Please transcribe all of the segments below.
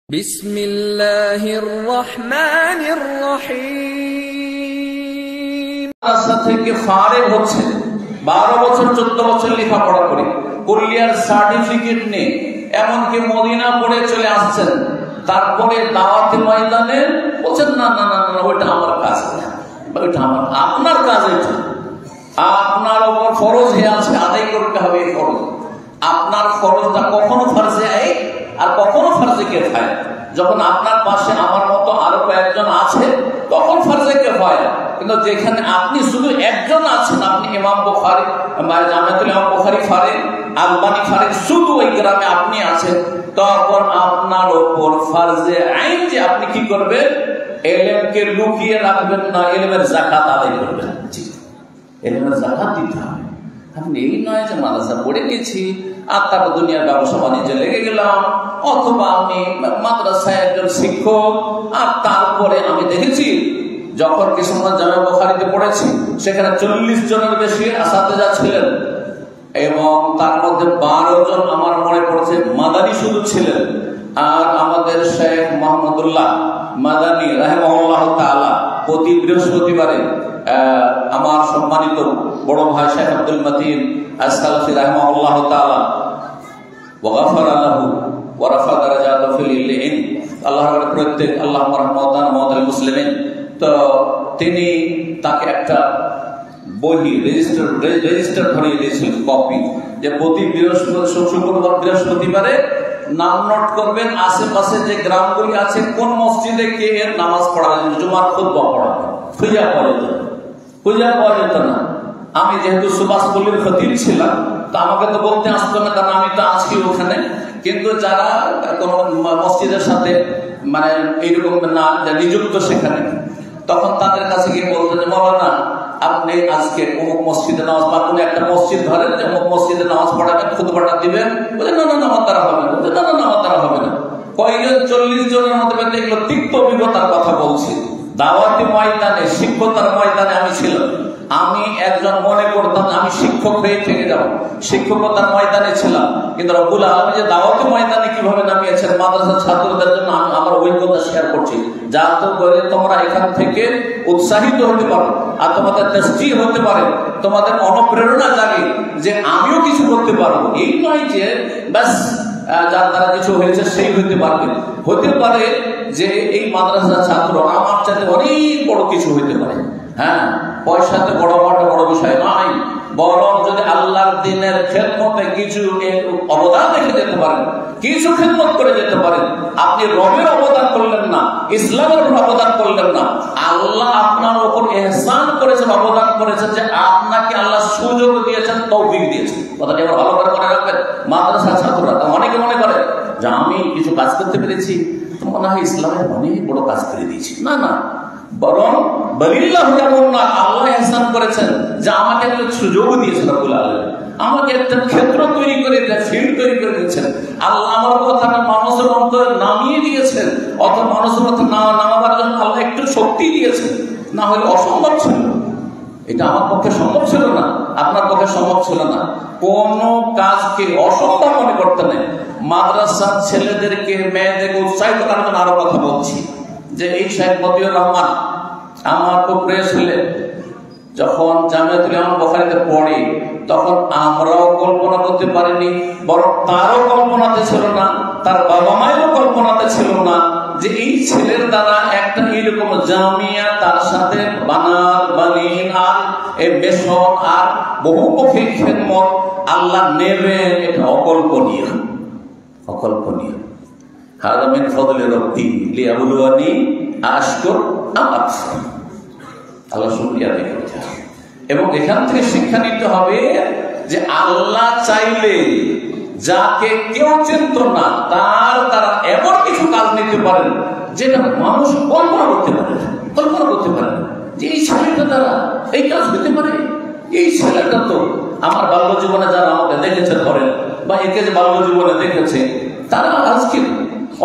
বিসমিল্লাহির রহমানির রহিম। রাস্তা থেকে ফারেগ হচ্ছে 12 বছর 14 বছর লেখাপড়া করে কুলিয়ার সার্টিফিকেট নিয়ে এমনকি মদিনা পড়ে চলে আসছেন। তারপরে দাওয়াতের ময়দানে বলছেন না না না না ওইটা আমার কাজ না, ওইটা আমার আপনার কাজ, এটা আপনার ওপর ফরজ হয়ে আছে, আদায় করতে হবে। এই ফরজ আপনার ফরজটা কখনো ফরজে আইন আর কখনো ফরজে কিফায়া। যখন আপনার পাশে আমার মতো আরো কয়েকজন আছে তখন ফরজে কিফায়া, কিন্তু যেখানে আপনি শুধু একজন আছেন, আপনি ইমাম বুখারী জামিয়াতুল ইমাম বুখারী ফারেগ, আলবানী ফারেগ, শুধু ওই গ্রামে আপনি আছেন, তখন আপনার উপর ফরজে আইন যে আপনি কি করবেন, ইলমকে লুকিয়ে রাখবেন না, ইলমের যাকাত আদায় করবেন। ইলমের যাকাত দিতে হবে। আপনি এই নয় যে মাদ্রাসা পড়ে গেছি আর তারপর দুনিয়ার ব্যবসা বাণিজ্যে লেগে গেলাম, অথবা আমি মাদ্রাসায় একজন শিক্ষক আর তারপরে আমি দেখেছি যখন কিশোরগঞ্জ জামিয়া বুখারীতে পড়েছি সেখানে 40 জনের বেশি আসাতেজা ছিলেন এবং তার মধ্যে 12 জন আমার মনে পড়ছে মাদানী শুধু ছিলেন। আর আমাদের শেখ মোহাম্মদুল্লাহ মাদানী রাহিমাহুল্লাহ তাআলা প্রতি বৃহস্পতিবারে আমার সম্মানিত বড় ভাই শেখ আব্দুল মতিন আস-সালাফি রাহিমাহুল্লাহ তাআলা ওয়া গাফারা লাহু ওয়া রাফা দারাজাতাহু ফিল ইলম, আল্লাহর প্রত্যেক আল্লাহুম্মা রাহমাতান মাওতাল মুসলিমিন, তো তিনি তাকে একটা বই রেজিস্টার ধরিয়ে দিয়েছিলেন, কপি, যে প্রতি বৃহস্পতিবারে নাম নোট করবেন আশেপাশে যে গ্রামগুলি আছে কোন মসজিদে কে এর নামাজ পড়াবেন, জুমার খুতবা পড়াবেন। খুঁজে পাওয়া যেত না। আমি যেহেতু সুভাষপল্লীর খতিব ছিলাম তো আমাকে তো বলতে আসতো না, কারণ আমি তো আছি ওখানে। কিন্তু যারা কোন মসজিদের সাথে মানে এইরকম না নিযুক্ত সেখানে, তখন তাদের কাছে গিয়ে বলতেন যে মৌলানা আপনি আজকে অমুক মসজিদে নামাজ, বা কোনো একটা মসজিদ ধরেন যে অমুক মসজিদে নামাজ পড়াবেন, খুতবাটা দিবেন। বলে না না না আমার দ্বারা হবে না, বলছে না না না আমার দ্বারা হবে না। কয়েকজন 40 জনের মধ্যে এগুলো তিক্ত অভিজ্ঞতার কথা বলছি। দাওয়াতি ময়দানে, শিক্ষকতার ময়দানে আমি ছিলাম। আমি একজন মনে করতাম আমি শিক্ষক হয়ে থেকে যাব, শিক্ষকতার ময়দানে ছিলাম, কিন্তু রব্বুল আলামিন যে দাওয়াতি ময়দানে কিভাবে নামিয়েছেন মাদ্রাসার ছাত্রদের জন্য আমি আমার অভিজ্ঞতা শেয়ার করছি, যাতে করে তোমরা এখান থেকে উৎসাহিত হতে পারো আর তোমাদের তাসজিহ হতে পারে, তোমাদের অনুপ্রেরণা জাগে যে আমিও কিছু করতে পারবো। এই নয় যে ব্যাস যার দ্বারা কিছু হয়েছে সেই হতে পারবে। হতে পারে যে এই মাদ্রাসার ছাত্র আমার চাইতে অনেক বড় কিছু হইতে পারে। হ্যাঁ, পয়সাতে বড় বিষয় নয়, বরং যদি আল্লাহর দ্বীনের খেদমতে কিছু অবদান রেখে যেতে পারেন, কিছু খেদমত করে যেতে পারেন, আপনি রবের অবদান করলেন না, ইসলামের অবদান করলেন না, আল্লাহ আপনার উপর ইহসান করেছেন, অবদান করেছেন, যে আপনাকে আল্লাহ সুযোগ দিয়েছেন, তৌফিক দিয়েছেন। কথাটি আবার ভালো করে মনে রাখবেন। মাদ্রাসার ছাত্ররা অনেকে মনে করে যে আমি কিছু কাজ করতে পেরেছি, মনে হয় ইসলামের অনেক বড় কাজ করে দিয়েছি। না না, বরং আল্লাহ ইহসান করেছেন যে আমাকে একটা সুযোগ দিয়েছেন, রব্বুল আলামিন আমাকে একটা ক্ষেত্র তৈরি করে দিয়েছেন, ফিল্ড তৈরি করে দিয়েছেন। আল্লাহ আমার কথাটা মানুষের অন্তরে নামিয়ে দিয়েছেন, অত মানুষের কথা নামাবার জন্য আল্লাহ একটু শক্তি দিয়েছেন, না হলে অসম্ভব ছিল। এটা আমার পক্ষে সম্ভব ছিল না, আপনার পক্ষে সম্ভব ছিল না। কোন কাজকে অসম্ভব মনে করতে নেই। মাদ্রাসার ছেলেদেরকে মেয়েদেরকে উৎসাহিত করার জন্য আরো কথা বলছি যে এই শেখ মতিউর রহমান আমার খুব প্রিয় ছেলে, যখন জামিয়াতুল ইমাম বুখারীতে পড়ে তখন আমরাও কল্পনা করতে পারিনি, বরং তারও কল্পনাতে ছিল না, তার বাবা মায়েরও কল্পনাতে ছিল না যে এই ছেলের দ্বারা একটা এইরকম জামিয়া, তার সাথে বানিন আর বেসন আর বহুমুখী খেদমত আল্লাহ নেবেন, এটা অকল্পনীয়। হাযা মিন ফাদলি রাব্বি লিয়াবলুয়ানি আশকুর আম আকফুর। আল্লাহ শুকরিয়া আদায় করতে হবে এবং এখান থেকে শিক্ষা নিতে হবে যে আল্লাহ চাইলে যাকে কেউ চিনত না তার দ্বারা এমন কিছু কাজ নিতে পারেন যেটা মানুষ কল্পনা করতে পারে যে এই ছেলেটা দ্বারা এই কাজ হতে পারে। এই ছেলেটা তো আমার বাল্য জীবনে যারা আমাকে দেখেছে ধরেন, বা একে যে বাল্য জীবনে দেখেছে, তারা আজকে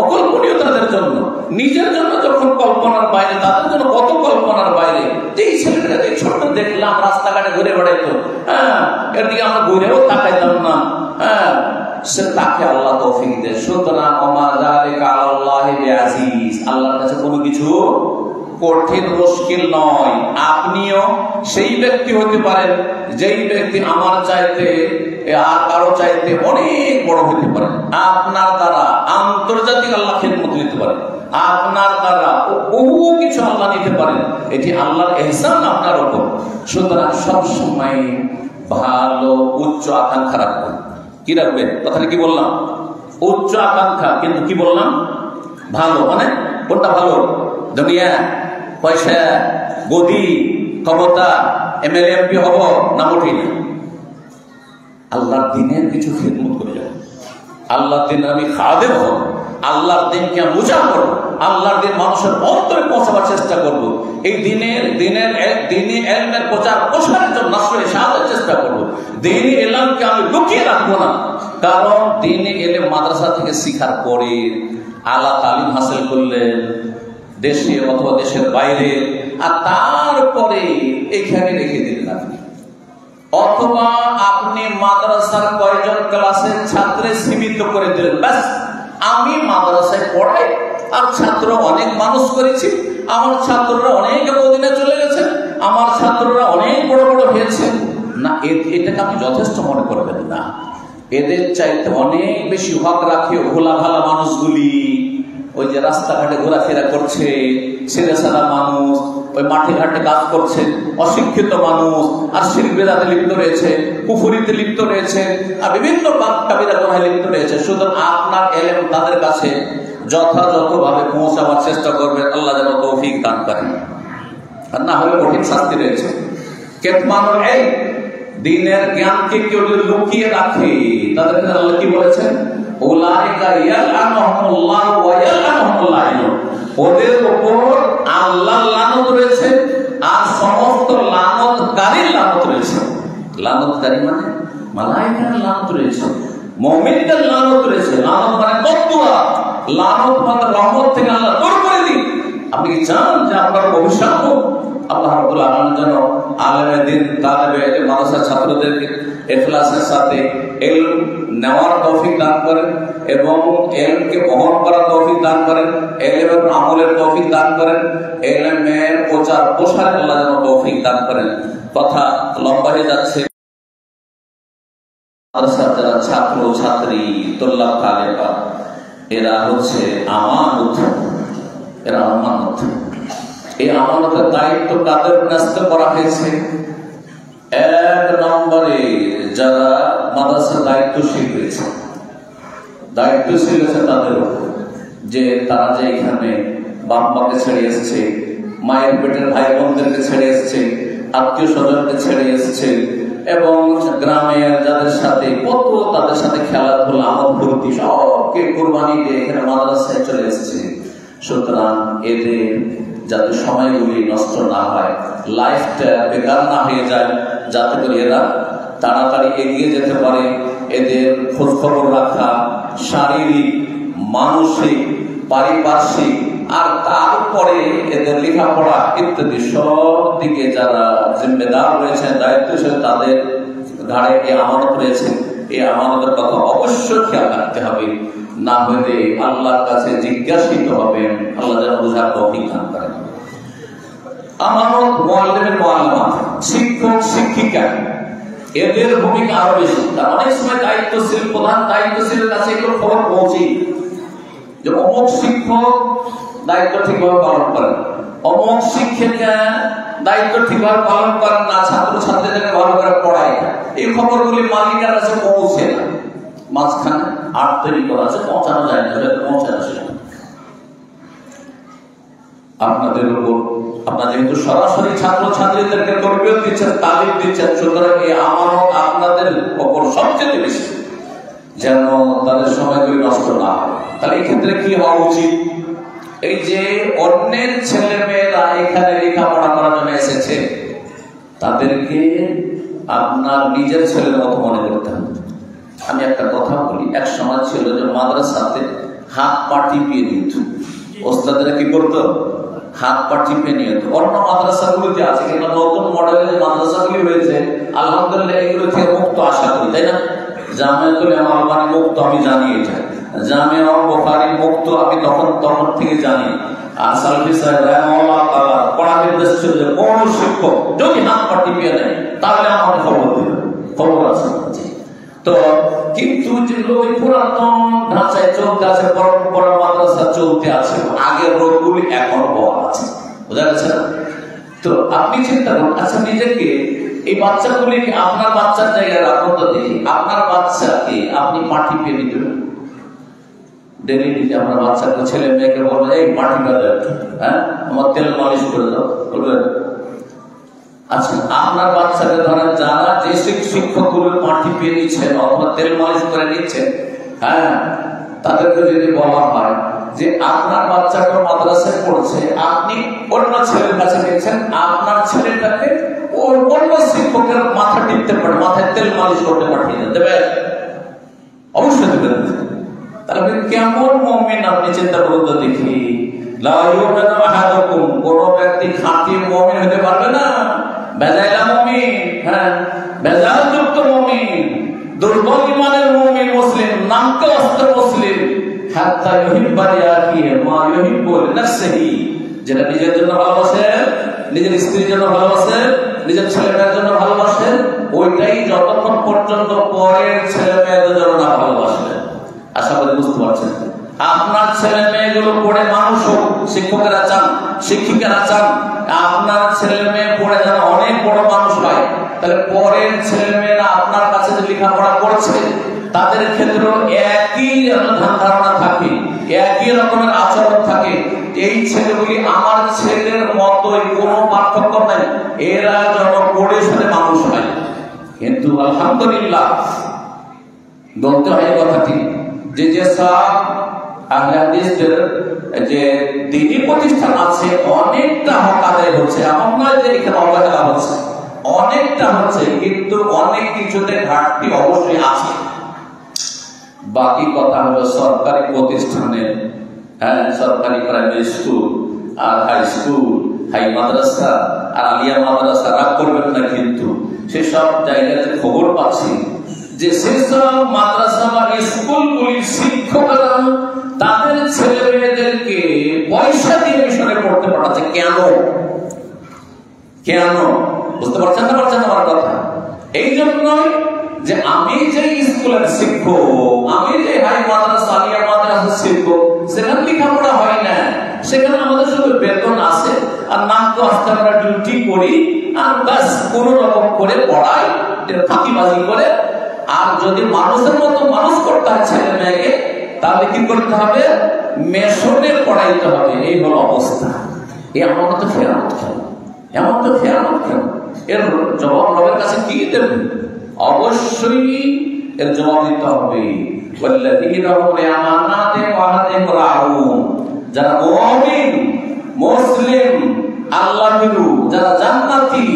অকল্পনীয় তাদের জন্য, নিজের জন্য যখন কল্পনার বাইরে, তাদের জন্য কত কল্পনার বাইরে। যে এই ছেলেটাকে ছোট দেখলাম রাস্তাঘাটে ঘুরে বেড়াইতো, হ্যাঁ, এর দিকে আমরা ঘুরেও তাকাইতাম না, হ্যাঁ, সে তাকে আল্লাহ তৌফিক দেয়। সুতরাং ওমা যালিকা আলাল্লাহি বিআজিজ, আল্লাহর কাছে কোনো কিছু কঠিন মুশকিল নয়। আপনিও সেই ব্যক্তি হতে পারেন যেই ব্যক্তি আমার চাইতে আর কারো চাইতে অনেক বড় হতে পারে। আপনার দ্বারা আন্তর্জাতিক আল্লাহ খেদমত নিতে পারেন, আপনার দ্বারা বহু কিছু আল্লাহ নিতে পারেন। এটি আল্লাহর ইহসান আপনার উপর। সুতরাং সবসময় ভালো উচ্চ আকাঙ্ক্ষা রাখবেন। কি রাখবেন? কথাটা কি বললাম? উচ্চ আকাঙ্ক্ষা। কিন্তু কি বললাম? ভালো মানে কোনটা ভালো? দুনিয়া, পয়সা, গদি, ক্ষমতা, এমএলএ এমপি হব না? মোটেই না। আল্লাহর দিনের কিছু খেদমত করে যাবো, আল্লাহর দিন আমি খাদেম হব, আল্লাহর দিনকে আমি উঁচা করবো, আল্লাহর দিন মানুষের অন্তরে পৌঁছাবার চেষ্টা করবো। এই দিনী এলমের প্রচার প্রসারের জন্য সাহায্যের চেষ্টা করবো। দিনী এলমকে আমি লুকিয়ে রাখবো না, কারণ দিনী এলম মাদ্রাসা থেকে শিখার পরে আলা তালিম হাসিল করলেন দেশে অথবা দেশের বাইরে, আর তারপরে এখানে রেখে দিলেন আপনি, অথবা আপনি মাদ্রাসার কয়জন ক্লাসের ছাত্রে সীমিত করে দিলেন, ব্যাস আমি মাদ্রাসায় পড়াই আর ছাত্র অনেক মানুষ করেছি, আমার ছাত্ররা অনেক অধীনে চলে গেছে, আমার ছাত্ররা অনেক বড় বড় হয়েছে না। এটাকে আপনি যথেষ্ট মনে করবেন না। এদের চাইতে অনেক বেশি হক রাখে ভোলা ভালা মানুষগুলি, ওই যে রাস্তাঘাটে ঘোরাফেরা করছে, ছেলে সারা মানুষ, ওই মাঠে ঘাটে কাজ করছে, অশিক্ষিত মানুষ, আর শিরক বিদআতে লিপ্ত রয়েছে, কুফরিতে লিপ্ত রয়েছে, আর বিভিন্ন পাপ কাবিরা গুনাহে লিপ্ত রয়েছে। সুতরাং আপনার এলেম তাদের কাছে যথাযথভাবে পৌঁছাবার চেষ্টা করবেন। আল্লাহ যেন তৌফিক দান করেন। আর না হলে কঠিন শাস্তি রয়েছে। কেতমানুল ইলম, দ্বীনের জ্ঞানকে কেউ যদি লুকিয়ে রাখে তাদেরকে আল্লাহ কি বলেছেন? উলাইকা ইয়ালআনুহুমুল্লাহ ওয়া ইয়ালআনুহুমুল লাঈনুন, ওদের উপর আল্লাহর লানত রয়েছে আর সমস্ত লানতকারীর লানত রয়েছে। লানতকারী মানে মালায়েকার লানত রয়েছে, মুমিনদের লানত রয়েছে। লানত মানে বদদুয়া, লানত মানে রহমত থেকে আল্লাহ দূর করে দিন। আপনি কি চান যে আপনার ভবিষ্যৎ হোক? আল্লাহ রাব্বুল আলামিন যেন আলেমে দ্বীন, তালেবে ইলম, মাদ্রাসার ছাত্রদেরকে ইখলাসের সাথে ইলম নেওয়ার তৌফিক দান করেন এবং ইলমকে বহন করার তৌফিক দান করেন, ইলমের আমলের তৌফিক দান করেন, ইলমের প্রচার প্রসারে আল্লাহ যেন তৌফিক দান করেন। কথা লম্বা হয়ে যাচ্ছে। মাদ্রাসার যারা ছাত্র ছাত্রী, তুল্লাব তালেবা, এরা হচ্ছে আমানত, এরা আমানত। এই আমানতের দায়িত্ব কাদের ন্যস্ত করা হয়েছে? এক নম্বরে যারা মাদ্রাসার দায়িত্বশীল হয়েছে, দায়িত্বশীল হয়েছে তাদের যে তারা যে এখানে বাপ মাকে ছেড়ে এসছে, মায়ের পেটের ভাই বোনদেরকে ছেড়ে এসছে, আত্মীয় স্বজনকে ছেড়ে এসছে, এবং গ্রামের যাদের সাথে কত তাদের সাথে খেলাধুলা আমোদ ফুর্তি সবকে কোরবানি দিয়ে এখানে মাদ্রাসায় চলে এসছে। সুতরাং এদের যাতে সময়গুলি নষ্ট না হয়, লাইফটা বেকার না হয়ে যায়, যাতে করে এরা তাড়াতাড়ি এগিয়ে যেতে পারে, এদের খোঁজ খবর রাখা শারীরিক, মানসিক, পারিপার্শ্বিক আর তারপরে এদের লেখাপড়া ইত্যাদি সব দিকে যারা জিম্মেদার রয়েছে, দায়িত্বশীল, তাদের ঘাড়ে এই আমানত রয়েছে। এই আমানতের কথা অবশ্যই খেয়াল রাখতে হবে, না হলে আল্লাহর কাছে জিজ্ঞাসিত হবেন। আল্লাহ যেন বুঝার তৌফিক দান করেন। আমানত মুআল্লিমের মুআল্লিমা, শিক্ষক শিক্ষিকা, এদের ভূমিকা আরো বেশি। অনেক সময় দায়িত্বশীল, প্রধান দায়িত্বশীলের কাছে এগুলো খবর পৌঁছেই যে অমুক শিক্ষক দায়িত্ব ঠিকভাবে পালন করেন, অমুক শিক্ষিকা দায়িত্ব ঠিকভাবে পালন করেন না, ছাত্র ছাত্রীদেরকে ভালো করে পড়ায়। এই খবরগুলি মালিকের কাছে পৌঁছে না, মাঝখানে আট তৈরি করা আছে, পৌঁছানো যায় না, পৌঁছানো সেটা আপনাদের উপর। আপনারা যেহেতু সরাসরি ছাত্র ছাত্রীদেরকে তরবিয়ত দিচ্ছেন, তালিম দিচ্ছেন, সুতরাং এই আমানত আপনাদের উপর সবচেয়ে বেশি, যেন তাদের সময়গুলি নষ্ট না হয়। তাহলে এই ক্ষেত্রে কি হওয়া উচিত? এই যে অন্যের ছেলে মেয়েরা এখানে লেখাপড়া করার জন্য এসেছে, তাদেরকে আপনার নিজের ছেলের মতো মনে করতে হবে। আমি একটা কথা বলি, এক সময় ছিল যে মাদ্রাসাতে হাত পা টিপিয়ে দিত, ওস্তাদেরা কি করতো? হাত পা টিপে নিয়ে। অন্য মাদ্রাসাগুলিতে আছে, কিন্তু নতুন মডেলের যে মাদ্রাসাগুলি হয়েছে আলহামদুলিল্লাহ এগুলো থেকে মুক্ত আশা করি, তাই না? জামিয়াতুল ইমাম আলবানী মুক্ত আমি জানি, এটা জামিয়া বুখারী মুক্ত আমি তখন থেকে জানি। আর সালফি সাহেব রাহিমাহুল্লাহ তাআলা পড়া নির্দেশ ছিল যে কোন শিক্ষক যদি হাত পা টিপিয়ে দেয় তাহলে আমাকে খবর দিবেন, খবর আছে। তো কিন্তু যেগুলো ওই পুরাতন ঢাঁচায় চলতে আছে, পরম্পরা মাদ্রাসা চলতে আছে, আগের রোগগুলি এখনো বহাল আছে, বোঝা গেছে না? তো আপনি চিন্তা করুন, আচ্ছা নিজেকে এই বাচ্চাগুলিকে আপনার বাচ্চার জায়গায় রাখুন তো দেখি, আপনার বাচ্চাকে আপনি মাটি পেয়ে দিবেন ডেলি দিতে, আপনার বাচ্চাকে ছেলে মেয়েকে বলবেন এই মাটি বাঁধে, হ্যাঁ আমার তেল মালিশ করে দাও, বলবেন? আচ্ছা আপনার বাচ্চাকে ধরেন যারা যে শিক্ষকগুলো মাটি পেয়ে দিচ্ছেন অথবা তেল মালিশ করে নিচ্ছেন, হ্যাঁ তাদেরকে যদি বলা হয় যে আপনার বাচ্চাকে মাদ্রাসায় পড়ছে, আপনি অন্য ছেলের কাছে গেছেন, আপনার ছেলেটাকে ওর অন্য শিক্ষকের মাথা টিপতে পারে, মাথায় তেল মালিশ করতে পাঠিয়ে দেবে, অবশ্যই দেবেন। তাহলে কেমন মুমিন আপনি চিন্তা করুন তো দেখি। লা ইউমিনু আহাদুকুম, কোন ব্যক্তি খাঁটি মুমিন হতে পারবে না, বেজাইলা মুমিন, হ্যাঁ বেজালযুক্ত মুমিন, দুর্বল ঈমানের মুমিন মুসলিম, নামকে অস্ত্র মুসলিম, হাত্তা ইউহিব্বা লিআখিহি মা ইউহিব্বু লিনাফসিহি, যেটা নিজের জন্য ভালোবাসে, নিজের স্ত্রীর জন্য ভালোবাসে, নিজের ছেলে মেয়ের জন্য ভালোবাসে, ওইটাই যতক্ষণ পর্যন্ত পরের ছেলে মেয়েদের জন্য না ভালোবাসবে। আশা করি বুঝতে পারছেন। আপনার ছেলে মেয়েগুলো পড়ে মানুষ হোক, শিক্ষকেরা চান, শিক্ষিকারা চান আপনার ছেলে মেয়ে পড়ে যেন অনেক বড় মানুষ হয়। তাহলে পরের ছেলে মেয়েরা আপনার কাছে যে লেখাপড়া করছে তাদের ক্ষেত্রেও একই ধারণা থাকে, একই রকমের আচরণ থাকে, এই ছেলেগুলি আমার ছেলের মতোই, কোনো পার্থক্য নাই, এরা যেন পড়ে সাথে মানুষ হয়। কিন্তু আলহামদুলিল্লাহ বলতে হয় কথাটি যে সব আহলে হাদিসদের যে দ্বীনি প্রতিষ্ঠান আছে অনেকটা হক আদায় হচ্ছে, এমন নয় যে এখানে অবহেলা হচ্ছে, অনেকটা হচ্ছে, কিন্তু অনেক কিছুতে ঘাটতি অবশ্যই আছে। বাকি কথা হলো সরকারি প্রতিষ্ঠানে, হ্যাঁ সরকারি প্রাইমারি স্কুল আর হাই স্কুল, হাই মাদ্রাসা আর আলিয়া মাদ্রাসা, রাগ করবেন না, কিন্তু সেসব জায়গাতে খবর পাচ্ছি যে সেসব মাদ্রাসা বা স্কুলগুলির শিক্ষকরা তাদের ছেলে মেয়েদেরকে পয়সা দিয়ে মিশনে পড়তে পাঠাচ্ছে। কেন কেন বুঝতে পারছেন না? পারছেন আমার কথা? এই জন্যই যে আমি যে স্কুলের শিক্ষক, আমি যে হাই মাদ্রাসা আলিয়া মাদ্রাসার শিক্ষক, সেখানে লেখাপড়া হয় না, সেখানে আমাদের শুধু বেতন আছে আর নাম তো আসতে আমরা ডিউটি করি আর ব্যাস কোন রকম করে পড়াই, ফাঁকিবাজি করে। আর যদি মানুষের মতো মানুষ করতে হয় ছেলে মেয়েকে, তাহলে কি করতে হবে? মেশনে পড়াইতে হবে। এই হলো অবস্থা। এমন তো ফেরামত খেল, এমন তো ফেরামত খেল, এর জবাব রবের কাছে কি দেবে? অবশ্যই এর জবাব দিতে হবে। যারা মুমিন মুসলিম আল্লাহ ভীরু, যারা জান্নাতি,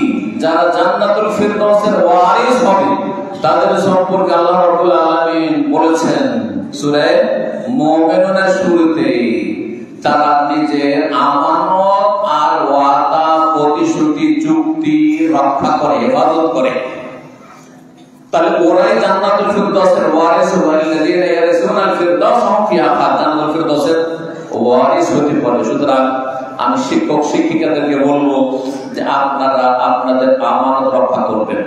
যারা জান্নাতুল ফিরদাউসের ওয়ারিস হবে, তাদের সম্পর্কে আল্লাহ রাব্বুল আলামিন বলেছেন সূরা মুমিনুনের শুরুতে, তারা নিজের আমানত আর ওয়াদা প্রতিশ্রুতি চুক্তি রক্ষা করে, হেফাজত করে। তাহলে ওরাই জান্নাতুল ফিরদাউসের ওয়ারিস, ওয়াল্লাযীনা ইয়ারিসুনাল ফিরদাউস হুম ফিহা খালিদুন, জান্নাতুল ফিরদাউসের ওয়ারিস হতে পারে। সুতরাং আমি শিক্ষক শিক্ষিকাদেরকে বলবো যে আপনারা আপনাদের আমানত রক্ষা করবেন।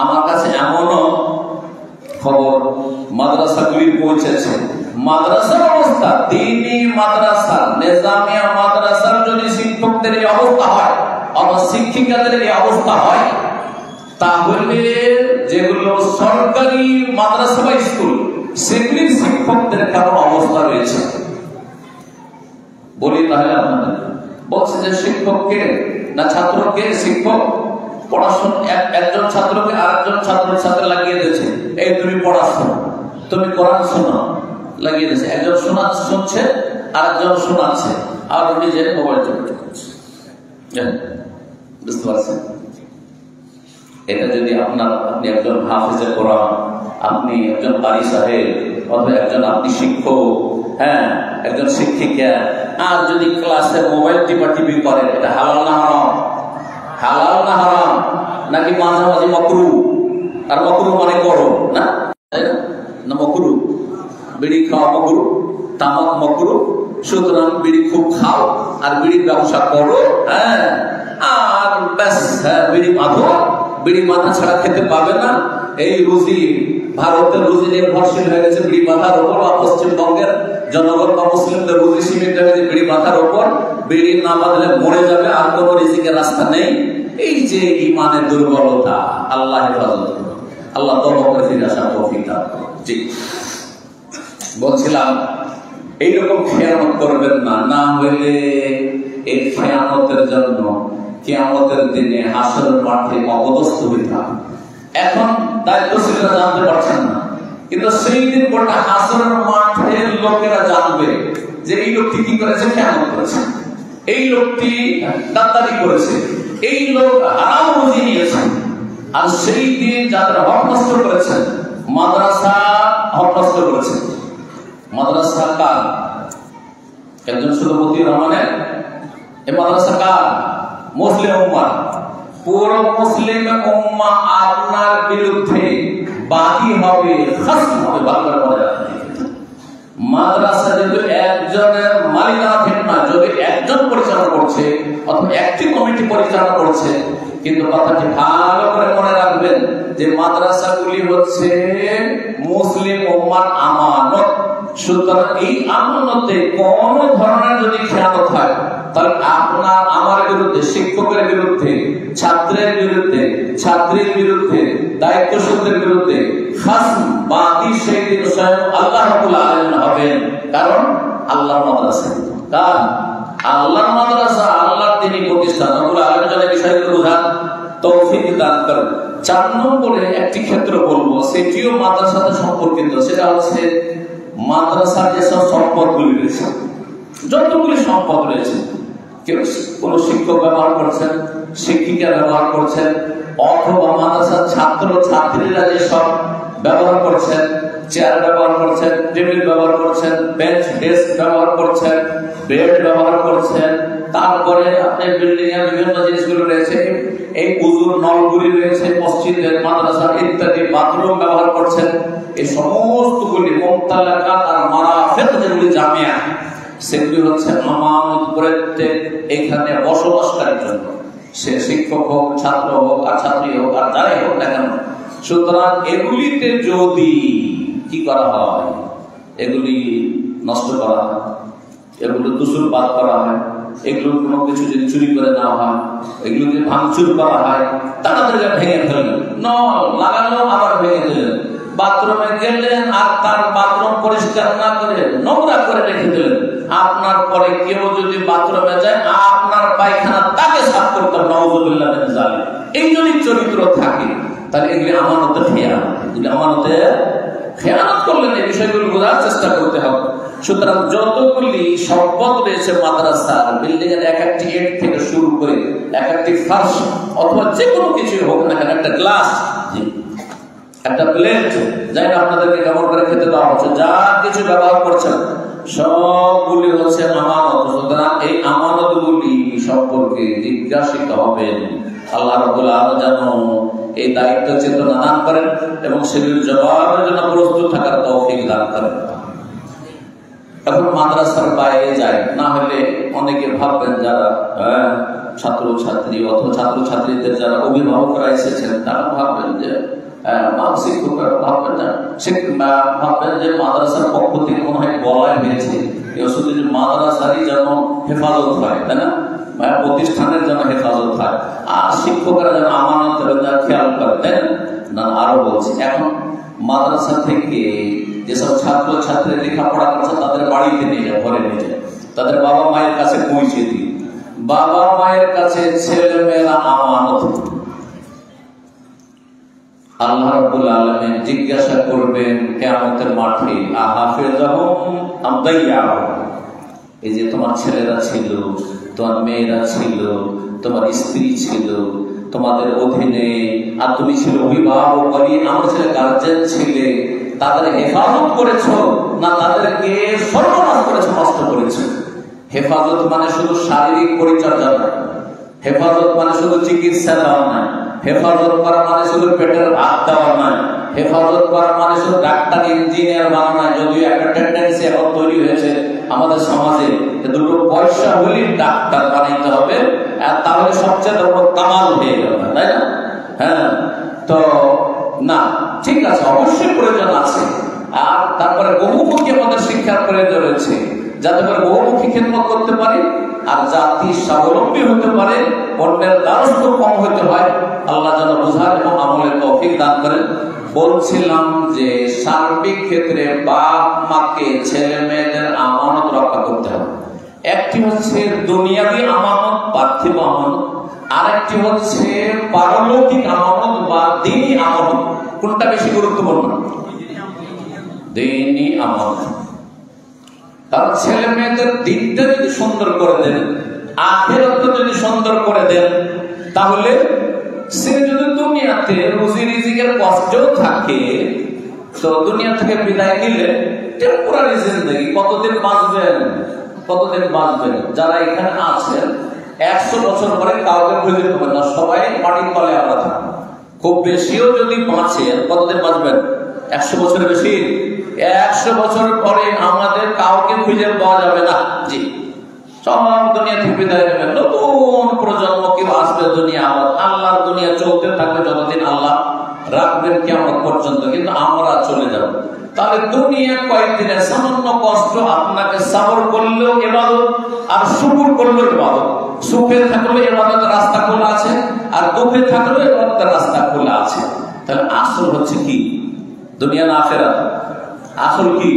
আমার কাছে এমনও খবর মাদ্রাসাগুলি পৌঁছেছে, মাদ্রাসার অবস্থা, দ্বীনি মাদ্রাসা, নিজামিয়া মাদ্রাসার যদি শিক্ষকদের এই অবস্থা হয় অথবা শিক্ষিকাদের এই অবস্থা হয়, তাহলে যেগুলো সরকারি মাদ্রাসা বা স্কুল সেগুলির শিক্ষকদের কেমন অবস্থা রয়েছে বলি। তাহলে আপনাদের বলছে যে শিক্ষককে না ছাত্রকে, শিক্ষক পড়াশোনা একজন ছাত্রকে আরেকজন ছাত্রের সাথে লাগিয়ে দিয়েছে, এই তুমি পড়াশোনা, তুমি কোরআন শোনো, লাগিয়ে দিয়েছে। একজন শুনছে আরেকজন শোনাচ্ছে, আর নিজে মোবাইল চলছে। বুঝতে পারছেন? এটা যদি আপনি একজন হাফেজে কোরআন, আপনি একজন বাড়ি সাহেব, অথবা একজন আপনি শিক্ষক, হ্যাঁ একজন শিক্ষিকা, আর যদি ক্লাসে মোবাইল টিপি করেন, এটা হালাল না হারাম? হালাল না হারাম? নাকি মাঝামাঝি মাকরুহ? আর মাকরুহ মানে করো না। না মকরু? বিড়ি খাওয়া মকরু, তামাক মকরু। সুতরাং বিড়ি খুব খাও আর বিড়ির ব্যবসা করো, হ্যাঁ, আর ব্যাস, হ্যাঁ, বিড়ি বাঁধো। বিড়ি বাঁধা ছাড়া খেতে পাবে না। এই রুজি, ভারতের রুজি নির্ভরশীল হয়ে গেছে বিড়ি বাঁধার উপর, বা পশ্চিমবঙ্গের জনগণ বা মুসলিমদের রুজি সীমিত হয়েছে বিড়ি বাঁধার উপর। বিড়ি না বাঁধলে মরে যাবে, আর কোন রিজিকের রাস্তা নেই। এই যে ইমানের দুর্বলতা, আল্লাহ হেফাজত করুন। আল্লাহ তওবা করে ফিরে আসার তৌফিক দান করুন। জি, বলছিলাম এইরকম খেয়ানত করবেন না, না হইলে এই খেয়ানতের জন্য কিয়ামতের দিনে হাসরের মাঠে অপদস্থ হইতে হবে। এখন দায়িত্বশীলরা জানতে পারছেন না, কিন্তু সেই দিন গোটা হাসরের মাঠের লোকেরা জানবে যে এই লোকটি কি করেছে, খেয়ানত করেছে, এই লোকটি গাদ্দারি করেছে, এই লোক হারাম রুজি নিয়েছে। আর সেই দিন যাদের হক নষ্ট করেছেন, মাদ্রাসা হক নষ্ট করেছে। মাদ্রাসা কার? একজন শুধু মতিউর রহমানের। এই মাদ্রাসা কার? মুসলিম উম্মাহ। পুরো মুসলিম উম্মাহ আপনার বিরুদ্ধে বাদী হবে, খাসম হবে। ভালো করে মনে রাখবেন, মাদ্রাসা যদি একজনের মালিকানাধীন না, যদি একজন পরিচালনা করছে অথবা একটি কমিটি পরিচালনা করছে, কিন্তু কথাটি ভালো করে মনে রাখবেন যে মাদ্রাসাগুলি হচ্ছে মুসলিম উম্মাহর আমানত। সুতরাং এই আমানতে কোন ধরনের যদি খেয়ানত হয়, তাহলে আপনার আমার বিরুদ্ধে, শিক্ষকের বিরুদ্ধে, ছাত্রের বিরুদ্ধে, ছাত্রীর বিরুদ্ধে, দায়িত্বশীলদের বিরুদ্ধে খাসম বাদী সেই দিন স্বয়ং আল্লাহ রাব্বুল আলামিন হবেন। কারণ আল্লাহর মাদ্রাসা, কার? আল্লাহর মাদ্রাসা, আল্লাহর দ্বীনি প্রতিষ্ঠান। রাব্বুল আলামিন যেন বিষয়গুলো বোঝার তৌফিক দান করেন। 4 নম্বরে একটি ক্ষেত্র বলবো, সেটিও মাদ্রাসাতে সম্পর্কিত। সেটা হচ্ছে মাদ্রাসার যেসব সম্পদগুলি রয়েছে, যতগুলি সম্পদ রয়েছে, কেউ কোন শিক্ষক ব্যবহার করছেন, শিক্ষিকা ব্যবহার করছেন, অথবা মাদ্রাসার ছাত্র ছাত্রীরা যেসব ব্যবহার করছেন, চেয়ার ব্যবহার করছেন, টেবিল ব্যবহার করছেন, বেঞ্চ ডেস্ক ব্যবহার করছেন, বেড ব্যবহার করছেন, তারপরে আপনার বিল্ডিং এর বিভিন্ন জিনিসগুলো রয়েছে, এই উযুর নলগুলি রয়েছে মসজিদের, মাদ্রাসার ইত্যাদি, বাথরুম ব্যবহার করছেন, এই সমস্তগুলি মুমতালাকাত আর মারাফিক যেগুলি জামিয়া, সেগুলি হচ্ছে আমানত প্রত্যেক এখানে বসবাসকারীর জন্য, সে শিক্ষক হোক, ছাত্র হোক, আর ছাত্রী হোক, আর যারাই হোক না কেন। সুতরাং এগুলিতে যদি কি করা হয়, এগুলি নষ্ট করা হয়, এগুলো দূষণপাত করা হয়, এগুলো কোনো কিছু যদি চুরি করে নেওয়া হয়, এগুলো যদি ভাঙচুর করা হয়, তাড়াতাড়ি ভেঙে ফেললেন, নল লাগালো আবার ভেঙে দিলেন, বাথরুমে গেলেন আর তার বাথরুম পরিষ্কার না করে নোংরা করে রেখে দিলেন, আপনার পরে কেউ যদি বাথরুমে যায়, আপনার পায়খানা তাকে সাফ করতে হবে, নাউযুবিল্লাহ মিন যালিক। এই যদি চরিত্র থাকে, তাহলে এগুলি আমানতের খেয়ানত। যদি আমানতের খেয়ানত করলেন, এই বিষয়গুলো বোঝার চেষ্টা করতে হবে। সুতরাং যতগুলি সম্পদ রয়েছে মাদ্রাসার, বিল্ডিং এর এক একটি ইট থেকে শুরু করে এক একটি ফার্শ অথবা যে কোনো কিছু হোক না কেন, একটা গ্লাস, একটা প্লেট, যাই না আপনাদেরকে ব্যবহার করে খেতে দেওয়া হচ্ছে, যা কিছু ব্যবহার করছেন সবগুলি হচ্ছে আমানত। সুতরাং এই আমানতগুলি সম্পর্কে জিজ্ঞাসিত হবেন। আল্লাহ রাব্বুল আলামিন যেন এই দায়িত্ব চেতনা দান করেন এবং সেগুলির জবাবের জন্য প্রস্তুত থাকার তৌফিক দান করেন। এখন মাদ্রাসার বাইরে যায়, না হলে অনেকে ভাববেন যারা ছাত্র ছাত্রী অথবা ছাত্র ছাত্রীদের যারা অভিভাবকরা এসেছেন, তারা ভাববেন যে শিক্ষকরা ভাববেন যে মাদ্রাসার পক্ষ থেকে মনে হয় বলাই হয়েছে শুধু মাদ্রাসারই যেন হেফাজত হয়, তাই না, প্রতিষ্ঠানের যেন হেফাজত হয়, আর শিক্ষকরা যেন আমানতের খেয়াল করে, তাই না। আরো বলছি, এখন মাদ্রাসা থেকে যেসব ছাত্র ছাত্রী লেখাপড়া করছে তাদের বাড়িতে নিয়ে যায়, ঘরে নিয়ে যায়, তাদের বাবা মায়ের কাছে পৌঁছে দিই। বাবা মায়ের কাছে ছেলে মেয়েরা আমানত। আল্লাহ রাব্বুল আলামিন জিজ্ঞাসা করবেন কিয়ামতের মাঠে, আহাফিজাহুম আম দাইয়াহুম, এই যে তোমার ছেলেরা ছিল, তোমার মেয়েরা ছিল, তোমার স্ত্রী ছিল তোমাদের অধীনে, আর তুমি ছিল অভিভাবক, আমার ছেলে গার্জেন ছিলে, তাদের হেফাজত করেছো না তাদেরকে সর্বনাশ করেছো, নষ্ট করেছো। হেফাজত মানে শুধু শারীরিক পরিচর্যা নয়, হেফাজত মানে শুধু চিকিৎসা দেওয়া নয়, হেফাজত করা মানে শুধু পেটের ভাত দেওয়া নয়, হেফাজত করার মানে শুধু ডাক্তার ইঞ্জিনিয়ার বানানো, যদিও একটা টেন্ডেন্সি এখন তৈরি হয়েছে আমাদের সমাজে, দুটো পয়সা হলেই ডাক্তার বানাইতে হবে, আর তাহলে সবচেয়ে বড় কামাল হয়ে যাবে, তাই না? হ্যাঁ, তো না, ঠিক আছে, অবশ্যই প্রয়োজন আছে। আর তারপরে বহুমুখী আমাদের শিক্ষার প্রয়োজন রয়েছে, যাতে করে বহুমুখী খেদমত করতে পারি আর জাতি স্বাবলম্বী হতে পারে, অন্যের দ্বারস্থ কম হতে হয়। আল্লাহ যেন বোঝার এবং আমলের তৌফিক দান করেন। বলছিলাম যে সার্বিক ক্ষেত্রে বাপ মাকে ছেলে মেয়েদের আমানত রক্ষা করতে হবে। একটি হচ্ছে দুনিয়াবি আমানত, পার্থিব আমানত, আরেকটি হচ্ছে পারলৌকিক আমানত বা দ্বীনি আমানত। কোনটা বেশি গুরুত্বপূর্ণ? দ্বীনি আমানত। কারণ ছেলে মেয়েদের দিনটা যদি সুন্দর করে দেন, আখিরাতটা যদি সুন্দর করে দেন, তাহলে সে যদি দুনিয়াতে রুজি রিজিকের কষ্টও থাকে, তো দুনিয়া থেকে বিদায় নিলে টেম্পোরারি জিন্দেগি, কতদিন বাঁচবেন, কতদিন বাঁচবেন? যারা এখানে আছেন 100 বছর পরে কাউকে খুঁজে পাবেন না, সবাই মাটির তলে আমরা থাকবো। খুব বেশিও যদি বাঁচেন, কতদিন বাঁচবেন? 100 বছরের বেশি? 100 বছর পরে আমাদের কাউকে খুঁজে পাওয়া যাবে না। জি, সব দুনিয়া থেকে বিদায় নেবেন, নতুন প্রজন্ম কেউ আসবে দুনিয়া। আল্লাহর দুনিয়া চলতে থাকবে যতদিন আল্লাহ রাখবেন কিয়ামত পর্যন্ত, কিন্তু আমরা চলে যাব। তাহলে দুনিয়া কয়েকদিনের সামান্য কষ্ট আপনাকে সবর করলেও ইবাদত, আর শুকর করলেও ইবাদত। সুখে থাকলেও ইবাদতের রাস্তা খোলা আছে, আর দুঃখে থাকলেও ইবাদতের রাস্তা খোলা আছে। তাহলে আসল হচ্ছে কি? দুনিয়া না আখিরাত? আসল কি?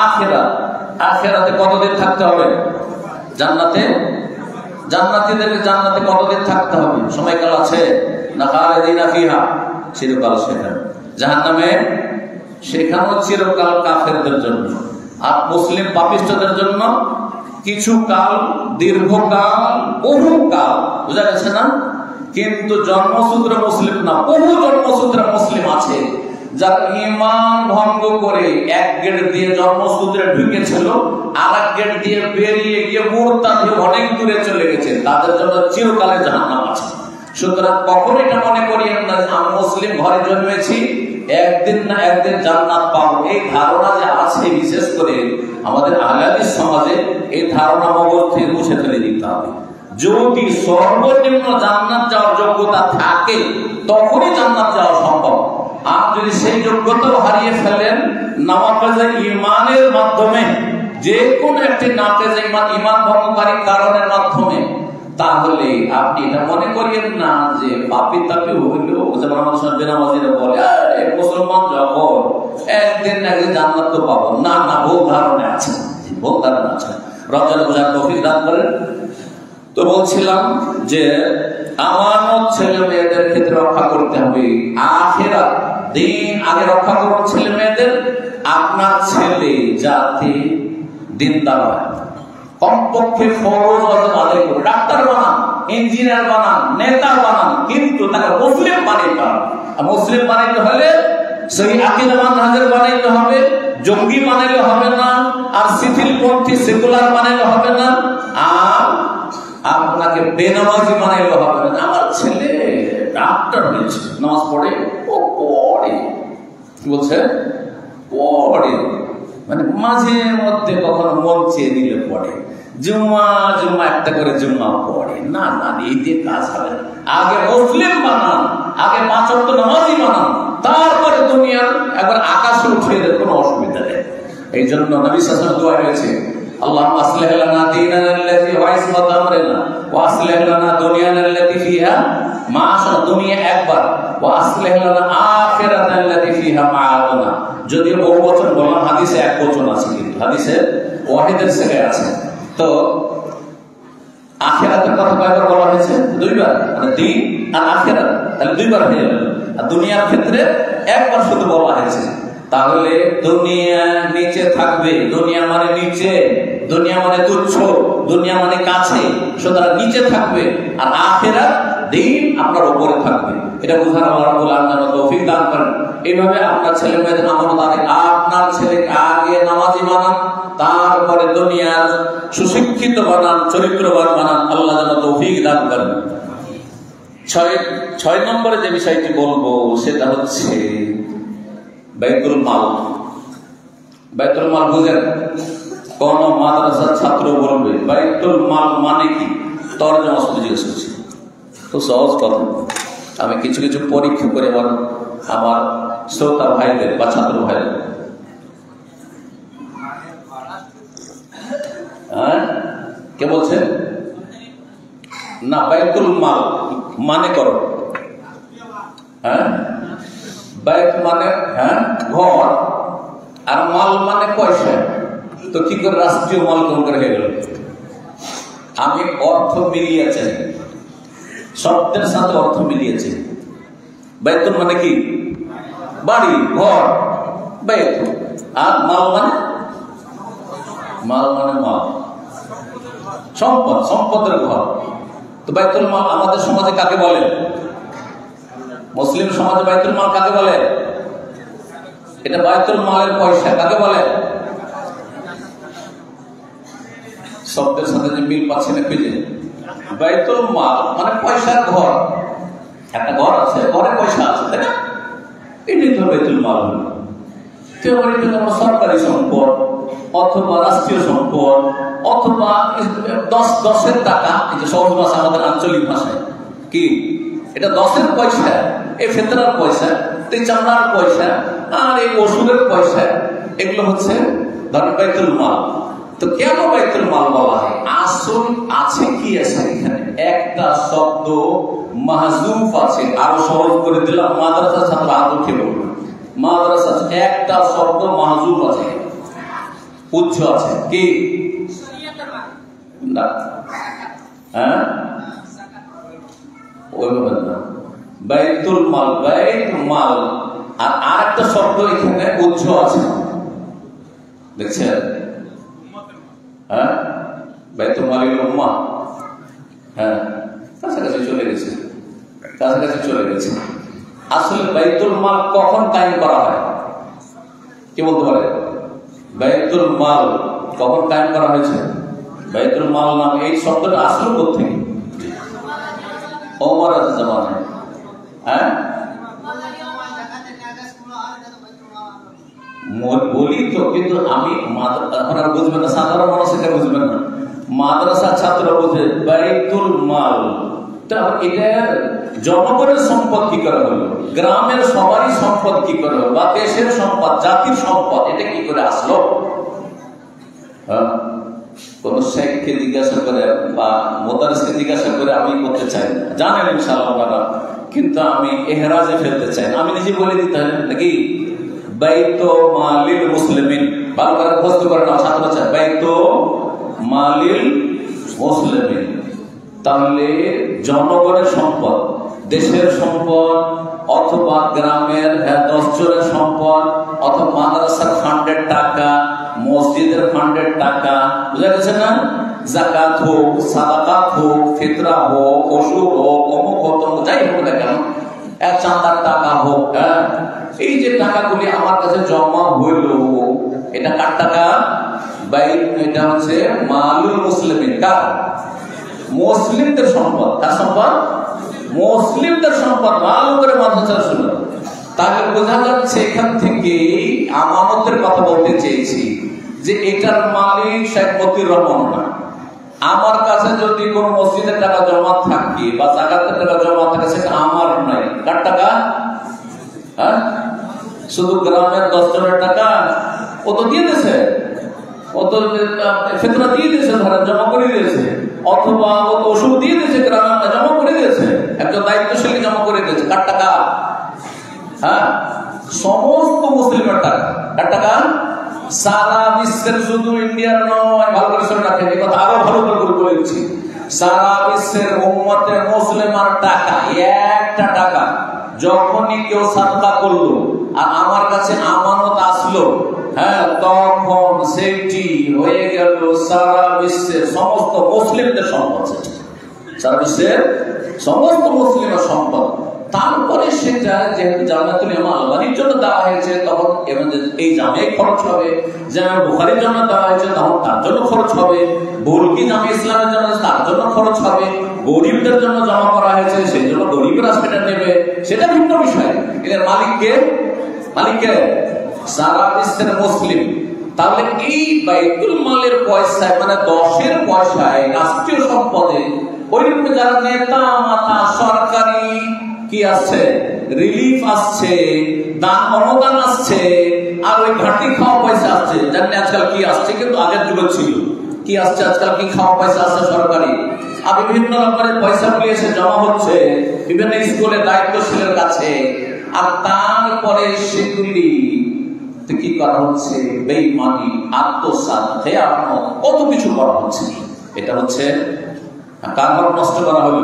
আখিরাত। আখিরাতে কতদিন থাকতে হবে? জান্নাতে, জান্নাতীদেরকে জান্নাতে কতদিন থাকতে হবে? সময়কাল আছে না? খালিদিনা ফিহা, চিরকাল সেখানে। জাহান্নামে, সেখানেও চিরকাল কাফেরদের জন্য, আর মুসলিম পাপিষ্ঠদের জন্য কিছু কাল, দীর্ঘকাল, বহুকাল। বুঝা গেছে না? কিন্তু জন্মসূত্রে মুসলিম না, বহু জন্মসূত্রে মুসলিম আছে যারা ঈমান ভঙ্গ করে এক গেট দিয়ে জন্মসূত্রে ঢুকেছিল, আর এক গেট দিয়ে বেরিয়ে গিয়ে মুরতাদ হয়ে অনেক দূরে চলে গেছে, তাদের জন্য চিরকালে জাহান্নাম আছে। সুতরাং কখনো এটা মনে করিয়েন না যে আমি মুসলিম ঘরে জন্মেছি, একদিন না একদিন জান্নাত পাবো। এই ধারণা যে আছে, বিশেষ করে আমাদের আহলে হাদিস সমাজে, এই ধারণা মগজ থেকে মুছে ফেলে দিতে হবে। যদি সর্বনিম্ন জান্নাত যাওয়ার যোগ্যতা থাকে, তখনই জান্নাত যাওয়া সম্ভব। আর যদি সেই যোগ্যতাও হারিয়ে ফেলেন নাওয়াকিজে ঈমানের মাধ্যমে, যে কোনো একটি নাকিজে ঈমান, ঈমান ভঙ্গকারী কারণের মাধ্যমে, তাহলে আপনি এটা মনে করিয়েন না যে পাপী তাপী হইলেও, যেমন আমাদের সঙ্গে বেনামাজিরা বলে মুসলমান যখন একদিন না একদিন জান্নাত তো পাবো না। না, ভুল ধারণা আছে, ভুল ধারণা আছে। রমজান বোঝার তৌফিক দান করেন। তো বলছিলাম যে আমানত ছেলে মেয়েদের ক্ষেত্রে রক্ষা করতে হবে। আখিরাত, দিন আগে রক্ষা করুন ছেলে মেয়েদের। আপনার ছেলে যাতে দিনদার হয়, কমপক্ষে ফরজ আদায় করুন। ডাক্তার বানান, ইঞ্জিনিয়ার বানান, নেতা বানান, কিন্তু তাকে মুসলিম বানাইতে হবে। মুসলিম বানাইতে হলে সেই আকীদা মানহাজের বানাইতে হবে, জঙ্গি বানাইলে হবে না, আর শিথিলপন্থী সেকুলার বানাইলে হবে না, আর আপনাকে বেনামাজি বানাইলে হবে না। আমার ছেলে ডাক্তার হয়েছে, নামাজ পড়ে, ও পড়ে, কি বলছে? পড়ে, মানে মাঝে মধ্যে কখনো মন চেয়ে নিলে পড়ে, জুম্মা জুম্মা একটা করে জুম্মা পড়ে না। না, এই দিয়ে কাজ হবে না। আগে মুসলিম বানান, আগে 5 ওয়াক্ত নামাজি বানান, তারপরে দুনিয়ার একবার আকাশে উঠিয়ে দেন, কোনো অসুবিধা নেই। এই জন্য নবী সাল্লাল্লাহু আলাইহি ওয়াসাল্লাম দোয়া হয়েছে, আল্লাহুম্মা আসলিহ লানা দীনানা আল্লাযী হুয়া ইসমাতু আমরিনা ওয়া আসলিহ লানা দুনিয়ানা আল্লাতী ফিহা মাআশনা, দুনিয়া একবার, ওয়া আসলিহ লানা আখিরাতানা আল্লাতী ফিহা মাআদুনা। যদিও বহু বচন বললাম, হাদিসে এক বচন আছে, কিন্তু হাদিসে ওয়াহিদের ছেলে আছে। তো আখিরাতের কথা কয়বার বলা হয়েছে? 2 বার, মানে দিন আর আখিরাত, তাহলে 2 বার হয়ে গেল। আর দুনিয়ার ক্ষেত্রে একবার শুধু বলা হয়েছে। তাহলে দুনিয়া নিচে থাকবে, দুনিয়া মানে নিচে, দুনিয়া মানে তুচ্ছ, দুনিয়া মানে কাছে, সুতরাং নিচে থাকবে। আর আখিরাত, দিন আপনার উপরে থাকবে। এটা বুঝার আল্লাহ রাব্বুল আলামিন তৌফিক দান করেন। এইভাবে আপনার ছেলে মেয়েদের আমানত আদায়, আপনার ছেলেকে আগে নামাজি বানান, তারপরে দুনিয়ার সুশিক্ষিত বানান, চরিত্রবান বানান। আল্লাহ যেন তৌফিক দান করেন। ছয় নম্বরে যে বিষয়টি বলবো সেটা হচ্ছে বাইতুল মাল। বাইতুল মাল বুঝেন? কোন মাদ্রাসার ছাত্র বলবে বাইতুল মাল মানে কি, তরজমা শুধু জিজ্ঞেস করছি। তো সহজ কথা, আমি কিছু কিছু পরীক্ষা করে আমার শ্রোতা ভাইদের বা ছাত্র ভাইদের, হ্যাঁ কে বলছেন না বাইতুল মাল মানে করো, হ্যাঁ বাইত মানে হ্যাঁ ঘর, আর মাল মানে পয়সা। তো কি করে রাষ্ট্রীয় মাল কোন করে হয়ে গেল? আমি অর্থ মিলিয়েছি, শব্দের সাথে অর্থ মিলিয়েছি। বাইতুল মানে কি? বাড়ি, ঘর, বাইত। আর মাল মানে মাল, সম্পদ, সম্পদের ঘর। তো বাইতুল মাল আমাদের সমাজে কাকে বলে? মুসলিম সমাজে বাইতুল মাল কাকে বলে? এটা বাইতুল মালের পয়সা কাকে বলে? শব্দের সাথে যে মিল পাচ্ছে না খুঁজে। বাইতুল মাল মানে পয়সার ঘর। একটা ঘর আছে, ঘরে পয়সা আছে, তাই না? এটাই তো বাইতুল মাল। কেউ সরকারি সম্পদ অথবা রাষ্ট্রীয় সম্পদ অথবা 10 টাকা, এই যে সহজ ভাষা আমাদের আঞ্চলিক ভাষায় কি, এটা 10 পয়সা, এই ফেতরার পয়সা, এই চামড়ার পয়সা, আর এই ওষুধের পয়সা, এগুলো হচ্ছে ধরেন বাইতুল মাল। তো কেন বাইতুল মাল বলা হয়? আসল আছে কি আছে এখানে? একটা শব্দ মাহজুফ আছে। আরো সহজ করে দিলাম, মাদ্রাসা ছাত্র আদরকে বলবো, মাদ্রাসা একটা শব্দ মাহজুফ আছে, উচ্চ আছে কি না? হ্যাঁ ওইভাবে না, বাইতুল মাল, বাইত মাল, আর আরেকটা শব্দ এখানে উচ্চ আছে, দেখছেন? হ্যাঁ বাইতুল মালিল উম্মাহ, হ্যাঁ কাছাকাছি চলে গেছে, কাছাকাছি চলে গেছে। আসলে বাইতুল মাল কখন কায়েম করা হয়? কি বলতে পারে? বাইতুল মাল কখন কায়েম করা হয়েছে? বাইতুল মাল নাম এই শব্দটা আসলে কোথেকে? ওমরের জামানায়। হ্যাঁ বলি তো, কিন্তু আমি এখন আর বুঝবেন না, সাধারণ মানুষ এটা বুঝবেন না। মাদ্রাসা ছাত্র বুঝে বাইতুল মাল, এটা জনগণের সম্পদ কি করে হলো, গ্রামের সবারই সম্পদ কি করে হলো, বা দেশের সম্পদ, জাতির সম্পদ, এটা কি করে আসলো? কোন শেখকে জিজ্ঞাসা করে বা মোদারিসকে জিজ্ঞাসা করে আমি করতে চাই না, জানেন ইনশাআল্লাহ আপনারা, কিন্তু আমি এহরাজে ফেলতে চাই না। আমি নিজে বলে দিতে হয় নাকি বাইতুল মালিল মুসলিমিন, ভালো করে বুঝতে পারেন না ছাত্র চাই বাইতুল মালিল মুসলিমিন। তাহলে জনগণের সম্পদ, দেশের সম্পদ, অথবা গ্রামের 10 জনের সম্পদ, অথবা মাদ্রাসার ফান্ডের টাকা, মসজিদের ফান্ডের টাকা, বুঝা গেছে না? যাকাত হোক, সাদাকাত হোক, ফিতরা হোক, ওষুধ হোক, অমুক হোক, যাই হোক না কেন, এক চাঁদার টাকা হোক, হ্যাঁ এই যে টাকাগুলি আমার কাছে জমা হইল, এটা কার টাকা? এটা হচ্ছে মালুল মুসলিমিন, কার? মুসলিমদের সম্পদ। কার সম্পদ? মুসলিমদের সম্পদ। ভালো করে মাথা চাষ শুনে, তাহলে বোঝা যাচ্ছে এখান থেকে আমানতের কথা বলতে চেয়েছি যে এটার মালিক শেখ মতিউর রহমান না। আমার কাছে যদি কোন মসজিদের টাকা জমা থাকে বা জাকাতের টাকা জমা থাকে, সেটা আমার নাই। কার টাকা? হ্যাঁ শুধু গ্রামের 10 জনের টাকা ও তো দিয়ে দিয়েছে, ও তো ফিতরা দিয়ে দিয়েছে, ধরেন জমা করে দিয়েছে, অথবা ও তো ওষুধ দিয়ে দিয়েছে, গ্রামে জমা করে দিয়েছে, একজন দায়িত্বশীল জমা করে দিয়েছে। কার টাকা? হ্যাঁ সমস্ত মুসলিমের টাকা। কার টাকা? সারা বিশ্বের, শুধু ইন্ডিয়ার নয়, ভালো করে শুনে রাখেন, এই কথা আরো ভালো করে বলেছি। সারা বিশ্বের উম্মতে মুসলিমার টাকা, একটা টাকা যখনই কেউ সাদকা করলো আর আমার কাছে আমানত আসলো, হ্যাঁ তখন সেটি হয়ে গেল সারা বিশ্বের সমস্ত মুসলিমদের সম্পদ। সারা বিশ্বের সমস্ত মুসলিমের সম্পদ। তারপরে সেটা যেহেতু জামিয়াতুল ইমাম আলবানীর জন্য দেওয়া হয়েছে, তখন এই জামে খরচ হবে, জামে বুখারীর জন্য দেওয়া হয়েছে তখন তার জন্য খরচ হবে, বুলকি জামে ইসলামের জন্য তার জন্য খরচ হবে, গরিবদের জন্য জমা করা হয়েছে, সেই জন্য গরিবরা সেটা নেবে, সেটা ভিন্ন বিষয়। এর মালিককে সারা বিশ্বের মুসলিম। তাহলে এই বাইতুল মালের পয়সায়, মানে 10-এর পয়সায়, রাষ্ট্রীয় সম্পদে ওইরকম যারা নেতা মাতা সরকারি কি আসছে, রিলিফ আসছে, দান অনুদান আসছে, আর ওই ঘাটি খাওয়া পয়সা আসছে। জানেন আজকাল কি আসছে, কিন্তু আগের যুগে ছিল কি আসছে, আজকাল কি খাওয়া পয়সা আসছে সরকারি, আর বিভিন্ন রকমের পয়সা গুলি এসে জমা হচ্ছে বিভিন্ন স্কুলে দায়িত্বশীলের কাছে। আর তারপরে সেগুলি কি করা হচ্ছে, বেঈমানি, আত্মসাৎ, খেয়ানত, কত কিছু করা হচ্ছে। এটা হচ্ছে কার হক নষ্ট করা হলো?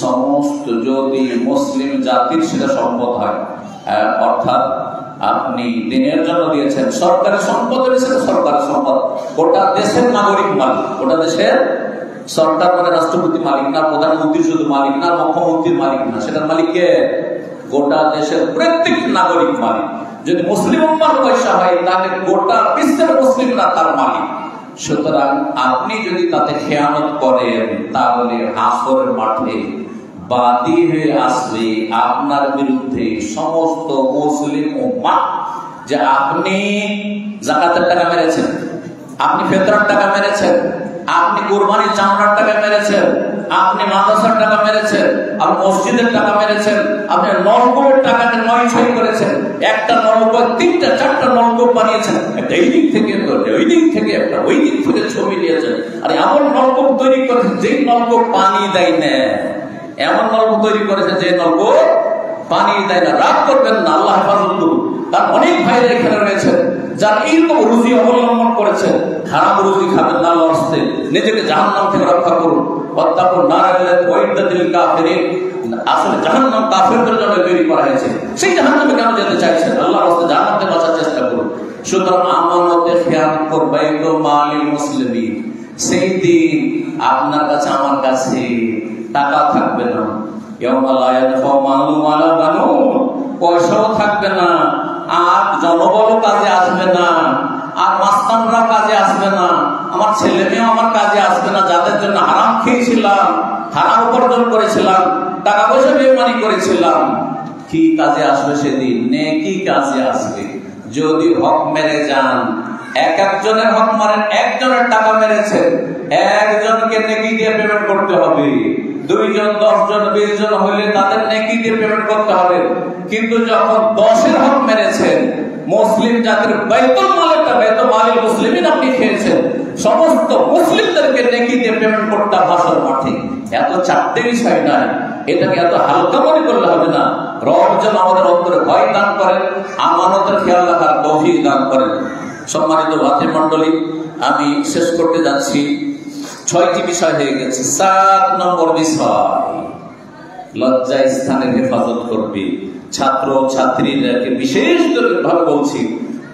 সমস্ত যদি মুসলিম জাতির সেটা সম্পদ হয়, অর্থাৎ আপনি দিনের জন্য দিয়েছেন, সরকারি সম্পদ দিয়েছেন, সরকারি সম্পদ গোটা দেশের নাগরিক মালিক, গোটা দেশের সরকার মানে রাষ্ট্রপতি মালিক না, প্রধানমন্ত্রী শুধু মালিক না, মুখ্যমন্ত্রীর মালিক না, সেটার মালিককে গোটা দেশের প্রত্যেক নাগরিক মালিক। যদি মুসলিম উম্মার পয়সা হয় তাহলে গোটা বিশ্বের মুসলিমরা তার মালিক। সুতরাং আপনি যদি তাতে খেয়ানত করেন তাহলে হাসরের মাঠে বাদী হয়ে আসবে আপনার বিরুদ্ধে সমস্ত মুসলিম উম্মাহ, যে আপনি যাকাতের টাকা মেরেছেন, আপনি ফিতরার টাকা মেরেছেন, আপনি কুরবানির চামড়ার টাকা মেরেছেন, আপনি মাদ্রাসার টাকা মেরেছেন, আপনি মসজিদের টাকা মেরেছেন, আপনি নলকূপের টাকাকে নয়-ছয় করেছেন, একটা নলকূপ 3-4টা নলকূপ বানিয়েছেন, একটা এই দিক থেকে ওই দিক থেকে একটা ওই দিক থেকে ছবি নিয়েছেন, আর এমন নলকূপ তৈরি করেছেন যেই নলকূপ পানি দেয় না, এমন নলকূপ তৈরি করেছেন যে নলকূপ পানি দেয় না। রাগ করবেন না, আল্লাহ হেফাজত করুন। তার অনেক ভাইরা এখানে রয়েছেন যারা এইরকম রুজি অবলম্বন করেছেন, হারাম রুজি খাবেন না, আল্লাহর রাস্তে নিজেকে জাহান্নাম থেকে রক্ষা করুন। ওয়াত্তাকুন নারাল্লাতী উইদ্দাত লিল কাফিরিন, আসলে জাহান্নাম কাফেরদের জন্য তৈরি করা হয়েছে, সেই জাহান্নামে কেন যেতে চাইছেন? আল্লাহর রাস্তে জাহান্নাম থেকে বাঁচার চেষ্টা করুন। সুতরাং আমানতে খেয়াল করবেন তো মালিল মুসলিমিন, সেই দিন আপনার কাছে আমার কাছে টাকা থাকবে না, পয়সাও থাকবে না, আর জনবলও কাজে আসবে না, আর মাস্তানরা কাজে আসবে না, আমার ছেলে মেয়েও আমার কাজে আসবে না, যাদের জন্য হারাম খেয়েছিলাম, হারাম উপার্জন করেছিলাম, টাকা পয়সা বেইমানি করেছিলাম। কি কাজে আসবে সেদিন? নেকি কাজে আসবে। যদি হক মেরে যান, একজনের হক মারেন, একজনের টাকা মেরেছেন, একজনকে নেকি দিয়ে পেমেন্ট করতে হবে। 2 জন, 10 জন, 20 জন হইলে তাদের নেকি দিয়ে পেমেন্ট করতে হবে। কিন্তু যখন 10-এর হক মেরেছেন, মুসলিম জাতির বাইতুল মালটা, বাইতুল মালিল মুসলিমিন আপনি খেয়েছেন, সমস্ত মুসলিমদেরকে নেকি দিয়ে পেমেন্ট করতে ভাষার মাঠে। এত চারটে বিষয় নয়, এটাকে এত হালকা মনে করলে হবে না। রব যেন আমাদের অন্তরে ভয় দান করেন, আমানতের খেয়াল রাখার তৌফিক দান করেন। সম্মানিত ভাতৃমণ্ডলী, আমি শেষ করতে যাচ্ছি। 6টি বিষয় হয়ে গেছে। 7 নম্বর বিষয়, লজ্জা স্থানের হেফাজত করবে। ছাত্র ছাত্রীদেরকে বিশেষ ভাবে বলছি,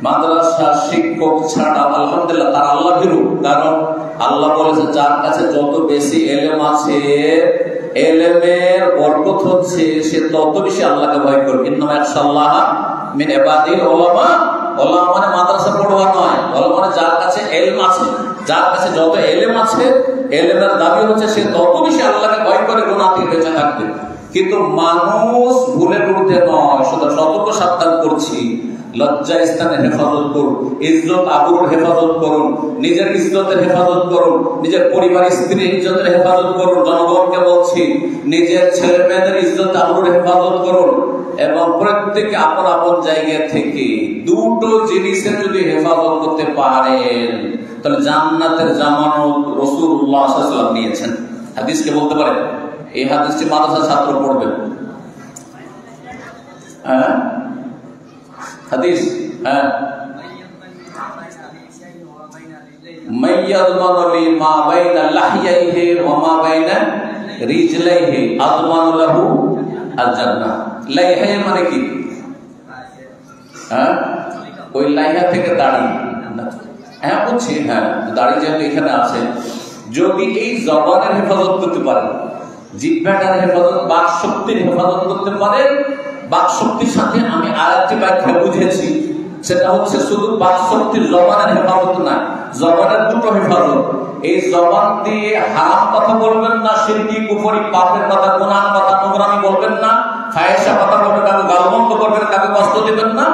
মাদ্রাসা শিক্ষক ছাড়া আলহামদুলিল্লাহ তার আল্লাহ ভীরু, কারণ আল্লাহ বলেছে যার কাছে যত বেশি এলেম আছে, এলেমের বরকত হচ্ছে, সে তত বেশি আল্লাহকে ভয় করবে। ইন্নামা ইয়াখশাল্লাহ মিন ইবাদিল উলামা। উলামা মানে মাদ্রাসা পড়ুয়া নয়, উলামা মানে যার কাছে ইলম আছে, যার কাছে যত এলেম আছে, এলেমের দাবি হচ্ছে সে তত বেশি আল্লাহকে ভয় করে গুনাহ থেকে বেঁচে থাকবে। কিন্তু মানুষ ভুলের বিরুদ্ধে নয়, শুধু সতর্ক সাবধান করছি, লজ্জা স্থানের হেফাজত করুন, ইজ্জত আবরুর হেফাজত করুন, নিজের ইজ্জতের হেফাজত করুন, নিজের পরিবার স্ত্রীর ইজ্জতের হেফাজত করুন। জনগণকে বলছি, নিজের ছেলে মেয়েদের ইজ্জত আবরুর হেফাজত করুন, এবং প্রত্যেকে আপন আপন জায়গা থেকে 2টো জিনিসের যদি হেফাজত করতে পারেন তাহলে জান্নাতের জামানত রাসূলুল্লাহ সাল্লাল্লাহু আলাইহি ওয়াসাল্লাম নিয়েছেন। হাদিসকে বলতে পারেন, এই হাদিসটি মাদ্রাসা ছাত্র পড়বে। হাদিস মাইয়াযমানু লিমা বাইনা লাহইয়াইহি ওয়া মা বাইনা রিজলাইহি আযমানু লাহু আল জান্নাহ। লাইহা মানে কি? ওই লাইহা থেকে দাড়ি, বলছি, দাড়ি যেহেতু এখানে আছে, যদি এই জবানের হেফাজত করতে পারেন, জিহ্বার হেফাজত, বাক শক্তির হেফাজত করতে পারেন। বাক শক্তির সাথে আমি আরেকটি ব্যাখ্যা বুঝেছি, সেটা হচ্ছে শুধু বাক শক্তির জবানের হেফাজত না, জবানের 2টো হেফাজত। এই জবান দিয়ে হারাম কথা বলবেন না, শিরকি কুফরি পাপের কথা, গুনাহ কথা, নোংরামি বলবেন না, ফাহিশা কথা বলবেন, কাউকে গালমন্দ করবেন, কাউকে কষ্ট দিবেন না।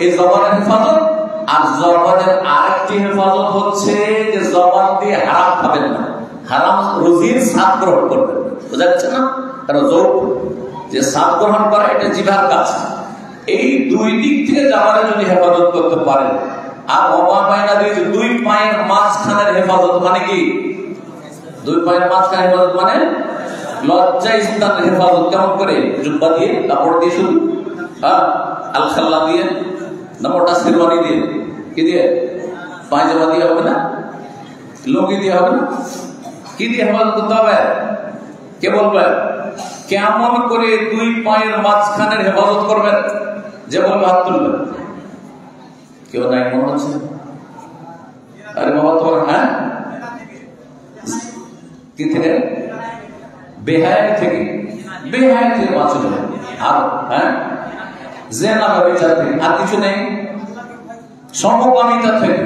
এই জবানের হেফাজত। আর জবানের আরেকটি হেফাজত হচ্ছে যে জবান দিয়ে হারাম খাবেন না, হারাম রুজির স্বাদ গ্রহণ করবেন। বোঝা যাচ্ছে না? কারণ যৌগ যে স্বাদ গ্রহণ করা এটা জিহ্বার কাজ। এই দুই দিক থেকে জবানে যদি হেফাজত করতে পারেন, আর অবাবাইনা দিয়ে দুই পায়ের মাঝখানের হেফাজত মানে কি? দুই পায়ের মাঝখানের হেফাজত মানে লজ্জা স্থানের হেফাজত। কেমন করে? জুব্বা দিয়ে, কাপড় দিয়ে, শুধু আল খাল্লা দিয়ে না, মোটা শেরওয়ানি দিয়ে, কি দিয়ে? পায়জামা দিয়ে হবে না, লুঙ্গি দিয়ে হবে না, কি দিয়ে হেফাজত করতে হবে? কে বলবে? কেমন করে দুই পায়ের মাঝখানের হেফাজত করবেন? যে বলবে হাত তুলবেন। কেউ নাই মনে হচ্ছে? আরে বাবা তোমার, হ্যাঁ, কি থেকে? বেহায়া থেকে, বেহায়া থেকে বাঁচল। আর হ্যাঁ, জেনা ব্যভিচার থেকে। আর কিছু নেই? সমকামিতা থেকে,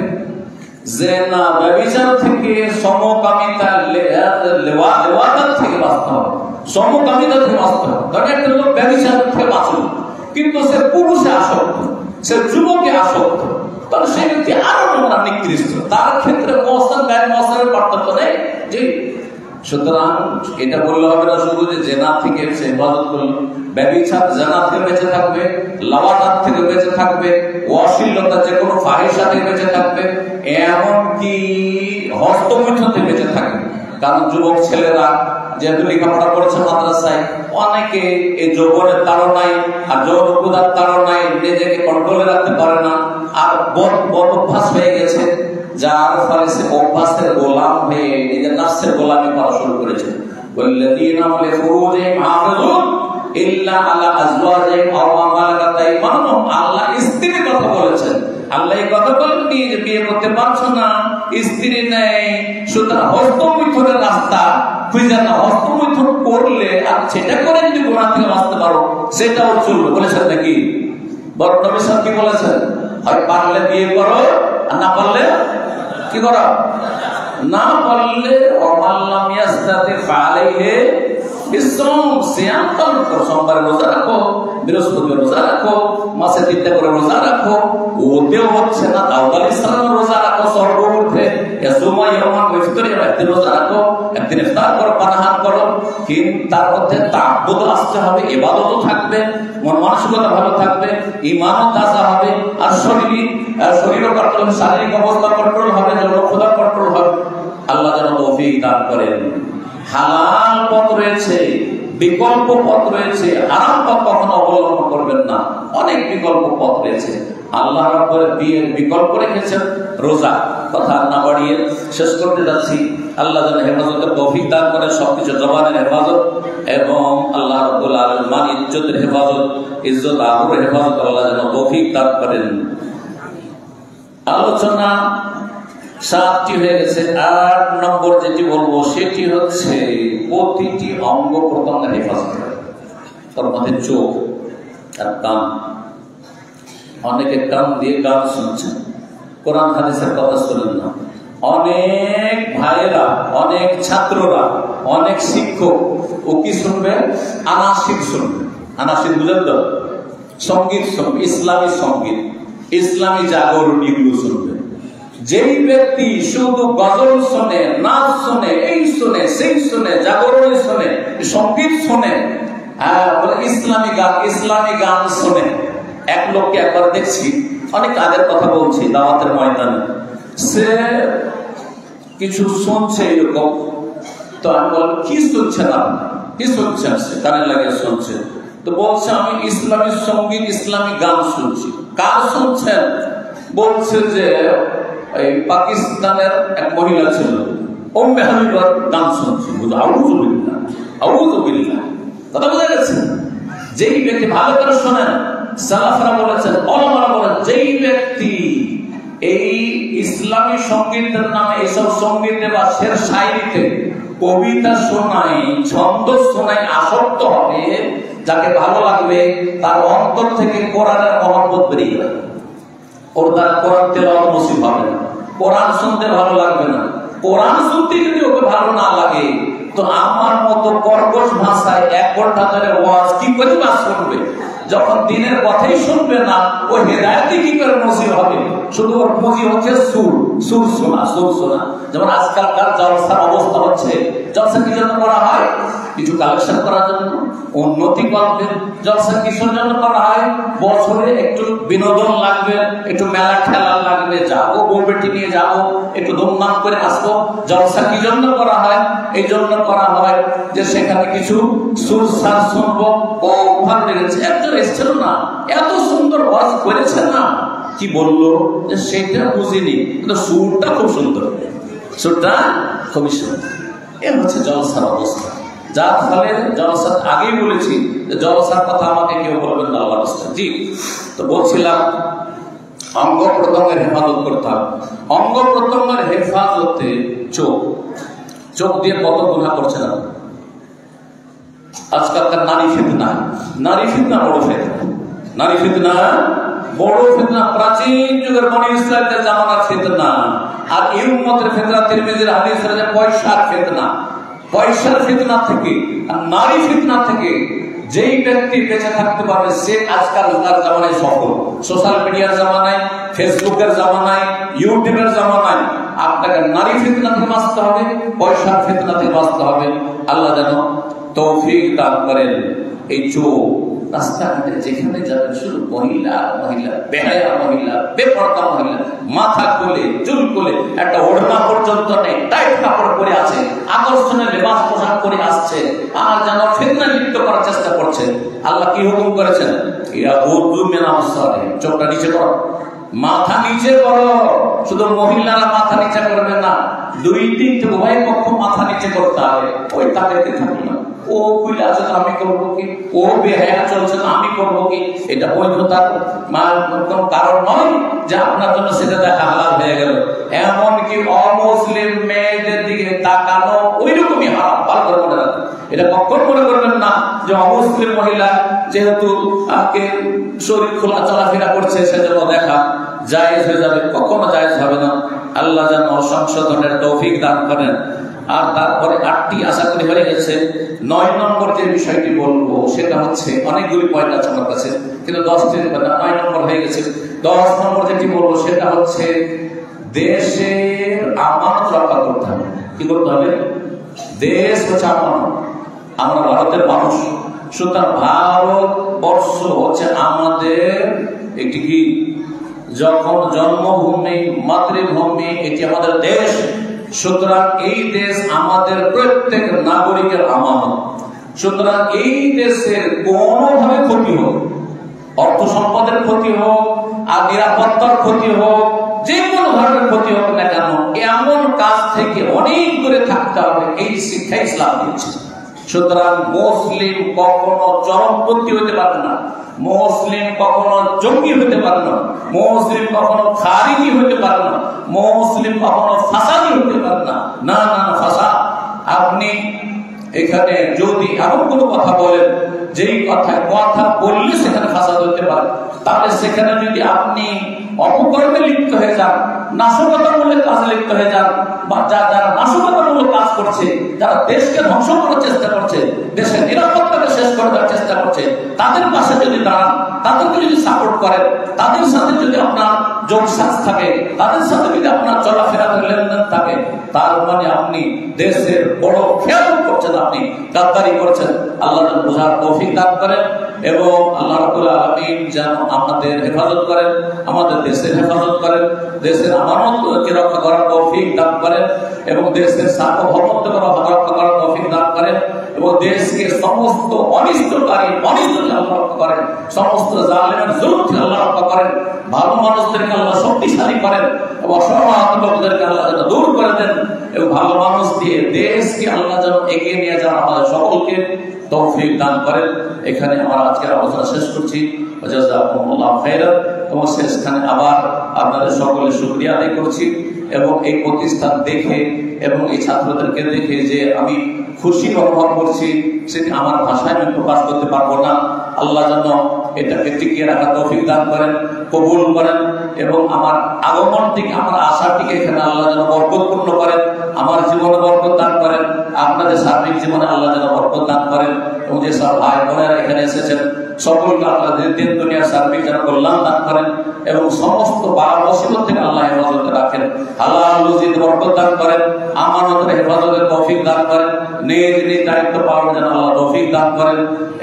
জেনা ব্যভিচার থেকে, সমকামিতা লেওয়াদাত থেকে বাঁচতে হবে, সমকামিতা থেকে বাঁচতে হবে। কারণ একটা লোক ব্যভিচার থেকে বাঁচল, কিন্তু সে পুরুষে আসক্ত, সে যুবকে আসক্ত, তাহলে সেই ব্যক্তি আরো নোংরা, নিকৃষ্ট। তার ক্ষেত্রে মহসান গায়ের মহসানের পার্থক্য নেই। জি, সুতরাং এটা বললে হবে না শুধু যে জেনা থেকে সে হেফাজত করল, ব্যভিচার জেনা থেকে বেঁচে থাকবে, লাওয়াতাত থেকে বেঁচে থাকবে, অশ্লীলতা যে কোনো ফাহিশা থেকে বেঁচে থাকবে, এমনকি হস্তমৈথুন থেকে বেঁচে থাকবে। কারণ যুবক ছেলেরা যেহেতু লেখাপড়া করেছে মাদ্রাসায়, অনেকে এই যৌবনের তাড়নায় আর যৌনতার তাড়নায় নিজেকে কন্ট্রোলে রাখতে পারে না, আর বদ অভ্যাস হয়ে গেছে, যার ফলে সে অভ্যাসের গোলাম হয়ে নিজের নাফসের গোলামি করা শুরু করেছে। ওয়াল্লাযীনা হুম লিফুরুজিহিম হাফিজুন ইল্লা আলা আজওয়াজিহিম আও মা মালাকাত আইমানুহুম। আল্লাহ স্ত্রীর কথা বলেছেন। আল্লাহ এই কথা বলেননি যে বিয়ে করতে পারছো না, স্ত্রী নেই, সুতরাং হস্তমৈথুনের রাস্তা খুঁজে না। হস্তমৈথুন করলে আর সেটা করে যদি গুনাহ থেকে বাঁচতে পারো, সেটাও চলবে বলেছেন নাকি? বড় নবী সাহেব কি বলেছেন? হয় পারলে বিয়ে করো, আর না পারলে কি করো? না পারলে ওয়াল্লাম ইয়াস্তাতি ফালাইহি বিসম, সিয়াম পালন করো, সোমবার রোজা রাখো, বৃহস্পতিবার রোজা রাখো, মাসে 3টা করে রোজা রাখো। ওতেও হচ্ছে না, দাউদ আলাইহিস সালামের রোজা রাখো, স্বর্গ উঠে ইয়াসুমা ইয়াওমান ইফতারি, একদিন রোজা রাখো, একদিন ইফতার করো, পানাহার করো, কিন্তু তার মধ্যে তাআব্বুদ আসতে হবে, ইবাদতও থাকবে, মন মানসিকতা ভালো থাকবে, ঈমানও তাজা হবে, আর শরীরও কন্ট্রোল হবে, শারীরিক অবস্থা কন্ট্রোল হবে, জনক্ষুধা কন্ট্রোল হবে। আল্লাহ যেন তৌফিক দান করেন। হালাল পথ রয়েছে, বিকল্প পথ রয়েছে, হারাম পথ কখনো অবলম্বন করবেন না। অনেক বিকল্প পথ রয়েছে। আল্লাহ রাব্বুল বিয়ের বিকল্প রেখেছেন রোজা। কথা না বাড়িয়ে শেষ করতে যাচ্ছি। আল্লাহ যেন হেফাজতের তৌফিক দান করেন, সবকিছু জবানের হেফাজত এবং আল্লাহ রাব্বুল আলামিন ইজ্জতের হেফাজত, ইজ্জত আবরুর হেফাজত আল্লাহ যেন তৌফিক দান করেন। আলোচনা 7টি হয়ে গেছে। 8 নম্বর যেটি বলবো সেটি হচ্ছে প্রতিটি অঙ্গ প্রত্যঙ্গের হেফাজত, তার মধ্যে চোখ আর কান। অনেকে কান দিয়ে গান শুনছেন, কোরআন হাদিসের কথা শোনেন না। অনেক ভাইয়েরা, অনেক ছাত্ররা, অনেক শিক্ষক ও কি শুনবে? আনাসিদ শুনবে। আনাসিদ বুঝেন তো? সঙ্গীত শুনবে, ইসলামী সঙ্গীত, ইসলামী জাগরণ, এগুলো শুনবে। যেই ব্যক্তি শুধু গজল শোনে, নাচ শোনে, এই শোনে, সেই শোনে, জাগরণ শোনে, সঙ্গীত শোনে, ইসলামী গান শোনে। এক লোককে একবার দেখছি, অনেক আগের কথা বলছি, দাওয়াতের ময়দানে, সে কিছু শুনছে এরকম। তো আমি বললাম, কি শুনছেন আপনি? কি শুনছেন? সে কানে লাগিয়ে শুনছে। তো বলছে, আমি ইসলামী সঙ্গীত, ইসলামী গান শুনছি। কার শুনছেন? বলছে যে এই পাকিস্তানের এক মহিলা ছিল, উম্মে হাবিবার গান শুনছি। আউযুবিল্লাহ, আউযুবিল্লাহ। কথা বোঝা গেছে? যেই ব্যক্তি, ভালো করে শোনেন, সালাফরা বলেছেন, ওলামারা বলেন, যেই ব্যক্তি এই ইসলামী সঙ্গীতের নামে এসব সঙ্গীতে বা শের শায়রিতে, কবিতা শোনায়, ছন্দ শোনায় আসক্ত হবে, যাকে ভালো লাগবে, তার অন্তর থেকে কোরআনের মহব্বত বেরিয়ে যাবে। ওর দ্বারা কোরআন তেলাওয়াত নসিব হবে না, কোরআন শুনতে ভালো লাগবে না, কোরআন শুনতে যদি ওকে ভালো না লাগে তো আমার মতো কর্কশ ভাষায় 1 ঘন্টা ধরে ওয়াজ কি করে বা শুনবে? যখন দিনের কথাই শুনবে না ও হেদায়েতে কি করে নসিব হবে? শুধু ওর পুঁজি হচ্ছে সুর শোনা। যেমন আজকালকার জলসার অবস্থা হচ্ছে, জলসা কি জন্য করা হয়? কিছু কালেকশন করার জন্য, উন্নতি করবে। জলসা কিসের জন্য করা হয়? বছরে একটু বিনোদন লাগবে, একটু মেলা ঠেলা লাগবে, যাবো বউ বেটি নিয়ে যাবো, একটু ধুমধাম করে আসবো। জলসা কি জন্য করা হয়? এই জন্য করা হয় যে সেখানে কিছু সুরসার শুনবো। ও ভালো লেগেছে, একজন এসেছিল না, এত সুন্দর ওয়াজ করেছে না, কি বললো যে সেটা বুঝিনি, কিন্তু সুরটা খুব সুন্দর, সুরটা খুবই সুন্দর। এ হচ্ছে জলসার অবস্থা। যার ফলে জলসার আগেই বলেছি যে জলসার কথা আমাকে কেউ বলবেন না আল্লাহর রাস্তায়। জি, তো বলছিলাম অঙ্গ প্রত্যঙ্গের হেফাজত করতে হবে। অঙ্গ প্রত্যঙ্গের হেফাজতে চোখ দিয়ে কত গুনাহ করছে না আজকালকার নারী ফিতনা বড় ফিতনা, প্রাচীন যুগের বনি ইসরাইলের জামানার ফিতনা, আর এই উম্মতের ফিতনা তিরমিজির হাদিসের যে পয়সার ফিতনা থেকে আর নারী ফিতনা থেকে যেই ব্যক্তি বেঁচে থাকতে পারবে সে আজকালকার জামানায় সফল। সোশ্যাল মিডিয়ার জামানায়, ফেসবুকের জামানায়, ইউটিউবের জামানায় আপনাকে নারী ফিতনা থেকে বাঁচতে হবে, পয়সার ফিতনা থেকে বাঁচতে হবে। আল্লাহ যেন তৌফিক দান করেন। এই চোখ রাস্তাঘাটে যেখানে যাবেন শুধু মহিলা, বেহায়া মহিলা, বেপরদা মহিলা, মাথা খুলে চুল খুলে একটা ওড়না পর্যন্ত নেই, টাইট কাপড় পরে আছে, আকর্ষণীয় লেবাস পোশাক করে আসছে, আর যেন ফিতনা লিপ্ত করার চেষ্টা করছে। আল্লাহ কি হুকুম করেছেন? চোখটা নিচে করো, মাথা নিচে করো। শুধু মহিলারা মাথা নিচে করবে না, 2-3 উভয় পক্ষ মাথা নিচে করতে হবে। ওই তাদেরকে থাকবে না, ও কইলে আছে তো আমি করবো কি, ও বেহায়া চলছে তো আমি করবো কি? এটা বৈধতার কোন কারণ নয় যে আপনার জন্য সেটা দেখা হালাল হয়ে গেল। এমনকি অমুসলিম মেয়েদের দিকে তাকানো ওই রকমই হারাম। ভালো করে মনে রাখবেন, এটা কখন মনে করবেন না যে অমুসলিম মহিলা যেহেতু শরীর খোলা চলাফেরা করছে সেজন্য দেখা জায়েজ হয়ে যাবে, কখনো জায়েজ হবে না। আল্লাহ যেন সংশোধনের তৌফিক দান করেন। আর তারপরে 8টি আশা করি হয়ে গেছে। 9 নম্বর যে বিষয়টি বলবো সেটা হচ্ছে, অনেকগুলি পয়েন্ট আছে আমার কাছে কিন্তু 10টি 9 নম্বর হয়ে গেছে। 10 নম্বর যেটি বলবো সেটা হচ্ছে দেশের আমানত রক্ষা করতে হবে। কি করতে হবে? দেশ হচ্ছে আমানত। আমরা ভারতের মানুষ, সুতরাং ভারতবর্ষ হচ্ছে আমাদের একটি কি যখন জন্মভূমি, মাতৃভূমি, এটি আমাদের দেশ। সুতরাং এই দেশ আমাদের প্রত্যেক নাগরিকের আমানত। সুতরাং এই দেশের কোনোভাবে ক্ষতি হোক, অর্থ সম্পদের ক্ষতি হোক আর নিরাপত্তার ক্ষতি হোক, যে কোনো ধরনের ক্ষতি হোক না কেন, এমন কাজ থেকে অনেক দূরে থাকতে হবে। এই শিক্ষা ইসলাম দিচ্ছে। সুতরাং মুসলিম কখনো চরমপন্থী হতে পারে না, মুসলিম কখনো জঙ্গি হতে পারে না, মুসলিম কখনো খারিজি হতে পারে না, মুসলিম কখনো ফাসাদি হতে পারে না। না না না, ফাসাদ। আপনি এখানে যদি এমন কোনো কথা বলেন যেই কথা বললে সেখানে ফাসাদ হতে পারে, তাহলে সেখানে যদি আপনি অপকর্মে লিপ্ত হয়ে যান, নাশকতামূলক কাজে লিপ্ত হয়ে যান, বা যারা নাশকতামূলক কাজ করছে, যারা দেশকে ধ্বংস করার চেষ্টা করছে, দেশের নিরাপত্তাকে শেষ করে দেওয়ার চেষ্টা করছে, তাদের পাশে যদি দাঁড়ান, তাদেরকে যদি সাপোর্ট করেন, তাদের সাথে যদি আপনার যোগসাজ থাকে, তাদের সাথে যদি আপনার চলাফেরা লেনদেন থাকে, তার মানে আপনি দেশের বড় খেয়াল করছেন, আপনি গাদ্দারি করছেন। আল্লাহ বোঝার তৌফিক দান করেন এবং আল্লাহ রাব্বুল আলামিন যেন আমাদের হেফাজত করেন, আমাদের দেশের হেফাজত করেন, দেশের আমানতকে রক্ষা করার তৌফিক দান করেন এবং দেশের সার্বভৌমত্বকে রক্ষা করার তৌফিক দান করেন এবং দেশকে সমস্ত অনিষ্টকারী অনিষ্ট আল্লাহ রক্ষা করেন, সমস্ত জালেমের জুলুম থেকে আল্লাহ রক্ষা করেন, ভালো মানুষদেরকে আল্লাহ শক্তিশালী করেন এবং অসহায় লোকদেরকে আল্লাহ যেন দূর করে দেন এবং ভালো মানুষ দিয়ে দেশকে আল্লাহ যেন এগিয়ে নিয়ে যান। আমাদের সকলকে তৌফিক দান করেন। এখানে আমরা আজকের আলোচনা শেষ করছি। জাযাকুমুল্লাহু খাইরান। এবং শেষখানে আবার আপনাদের সকলের শুকরিয়া আদায় করছি এবং এই প্রতিষ্ঠান দেখে এবং এই ছাত্রদেরকে দেখে যে আমি খুশি অনুভব করছি সেটি আমার ভাষায় আমি প্রকাশ করতে পারবো না। আল্লাহ যেন এটাকে টিকিয়ে রাখা তৌফিক দান করেন, কবুল করেন এবং আমার আগমনটিকে, আমার আশাটিকে এখানে আল্লাহ যেন বরকতপূর্ণ করেন, আমার জীবনে বরকত দান করেন, আপনাদের সার্বিক জীবনে আল্লাহ যেন বরকত দান করেন এবং যে সব ভাই বোনেরা এখানে এসেছেন সকলকে আল্লাহ দিন দুনিয়ার সার্বিক যেন কল্যাণ দান করেন এবং সমস্ত বালা মুসিবত থেকে আল্লাহ হেফাজতে রাখেন, হালাল রুজিতে বরকত দান করেন, আমানতের হেফাজতের তৌফিক দান করেন, নিজ নিজ দায়িত্ব পালন যেন আল্লাহ তৌফিক দান করেন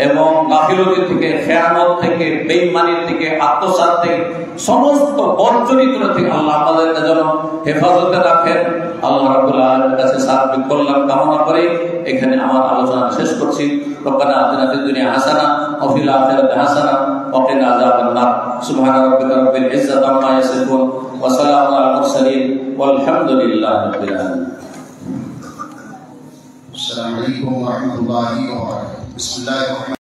এবং গাফিলতি থেকে, খেয়ানত থেকে, বেঈমানি থেকে, আত্মসাৎ থেকে, সমস্ত বর্জনিত থেকে আল্লাহ আমাদেরকে যেন হেফাজতে রাখেন। আল্লাহ রাব্বুল আলামিনের কাছে সার্বিক কল্যাণ কামনা করে এখানে আমার আলোচনা শেষ করছি। রব্বানা আতিনা ফিদ দুনিয়া হাসানা ওয়া ফিল আখিরাতি হাসানা ওয়া কিনা আযাবান নার। সুবহানা রাব্বিকা রাব্বিল ইজ্জাতি আম্মা ইয়াসিফুন ওয়া সালামুন আলাল মুরসালিন ওয়াল হামদুলিল্লাহি রাব্বিল আলামিন। আসসালামু আলাইকুম ওয়া রাহমাতুল্লাহি ওয়া বারাকাতুহু। বিসমিল্লাহির রহমানির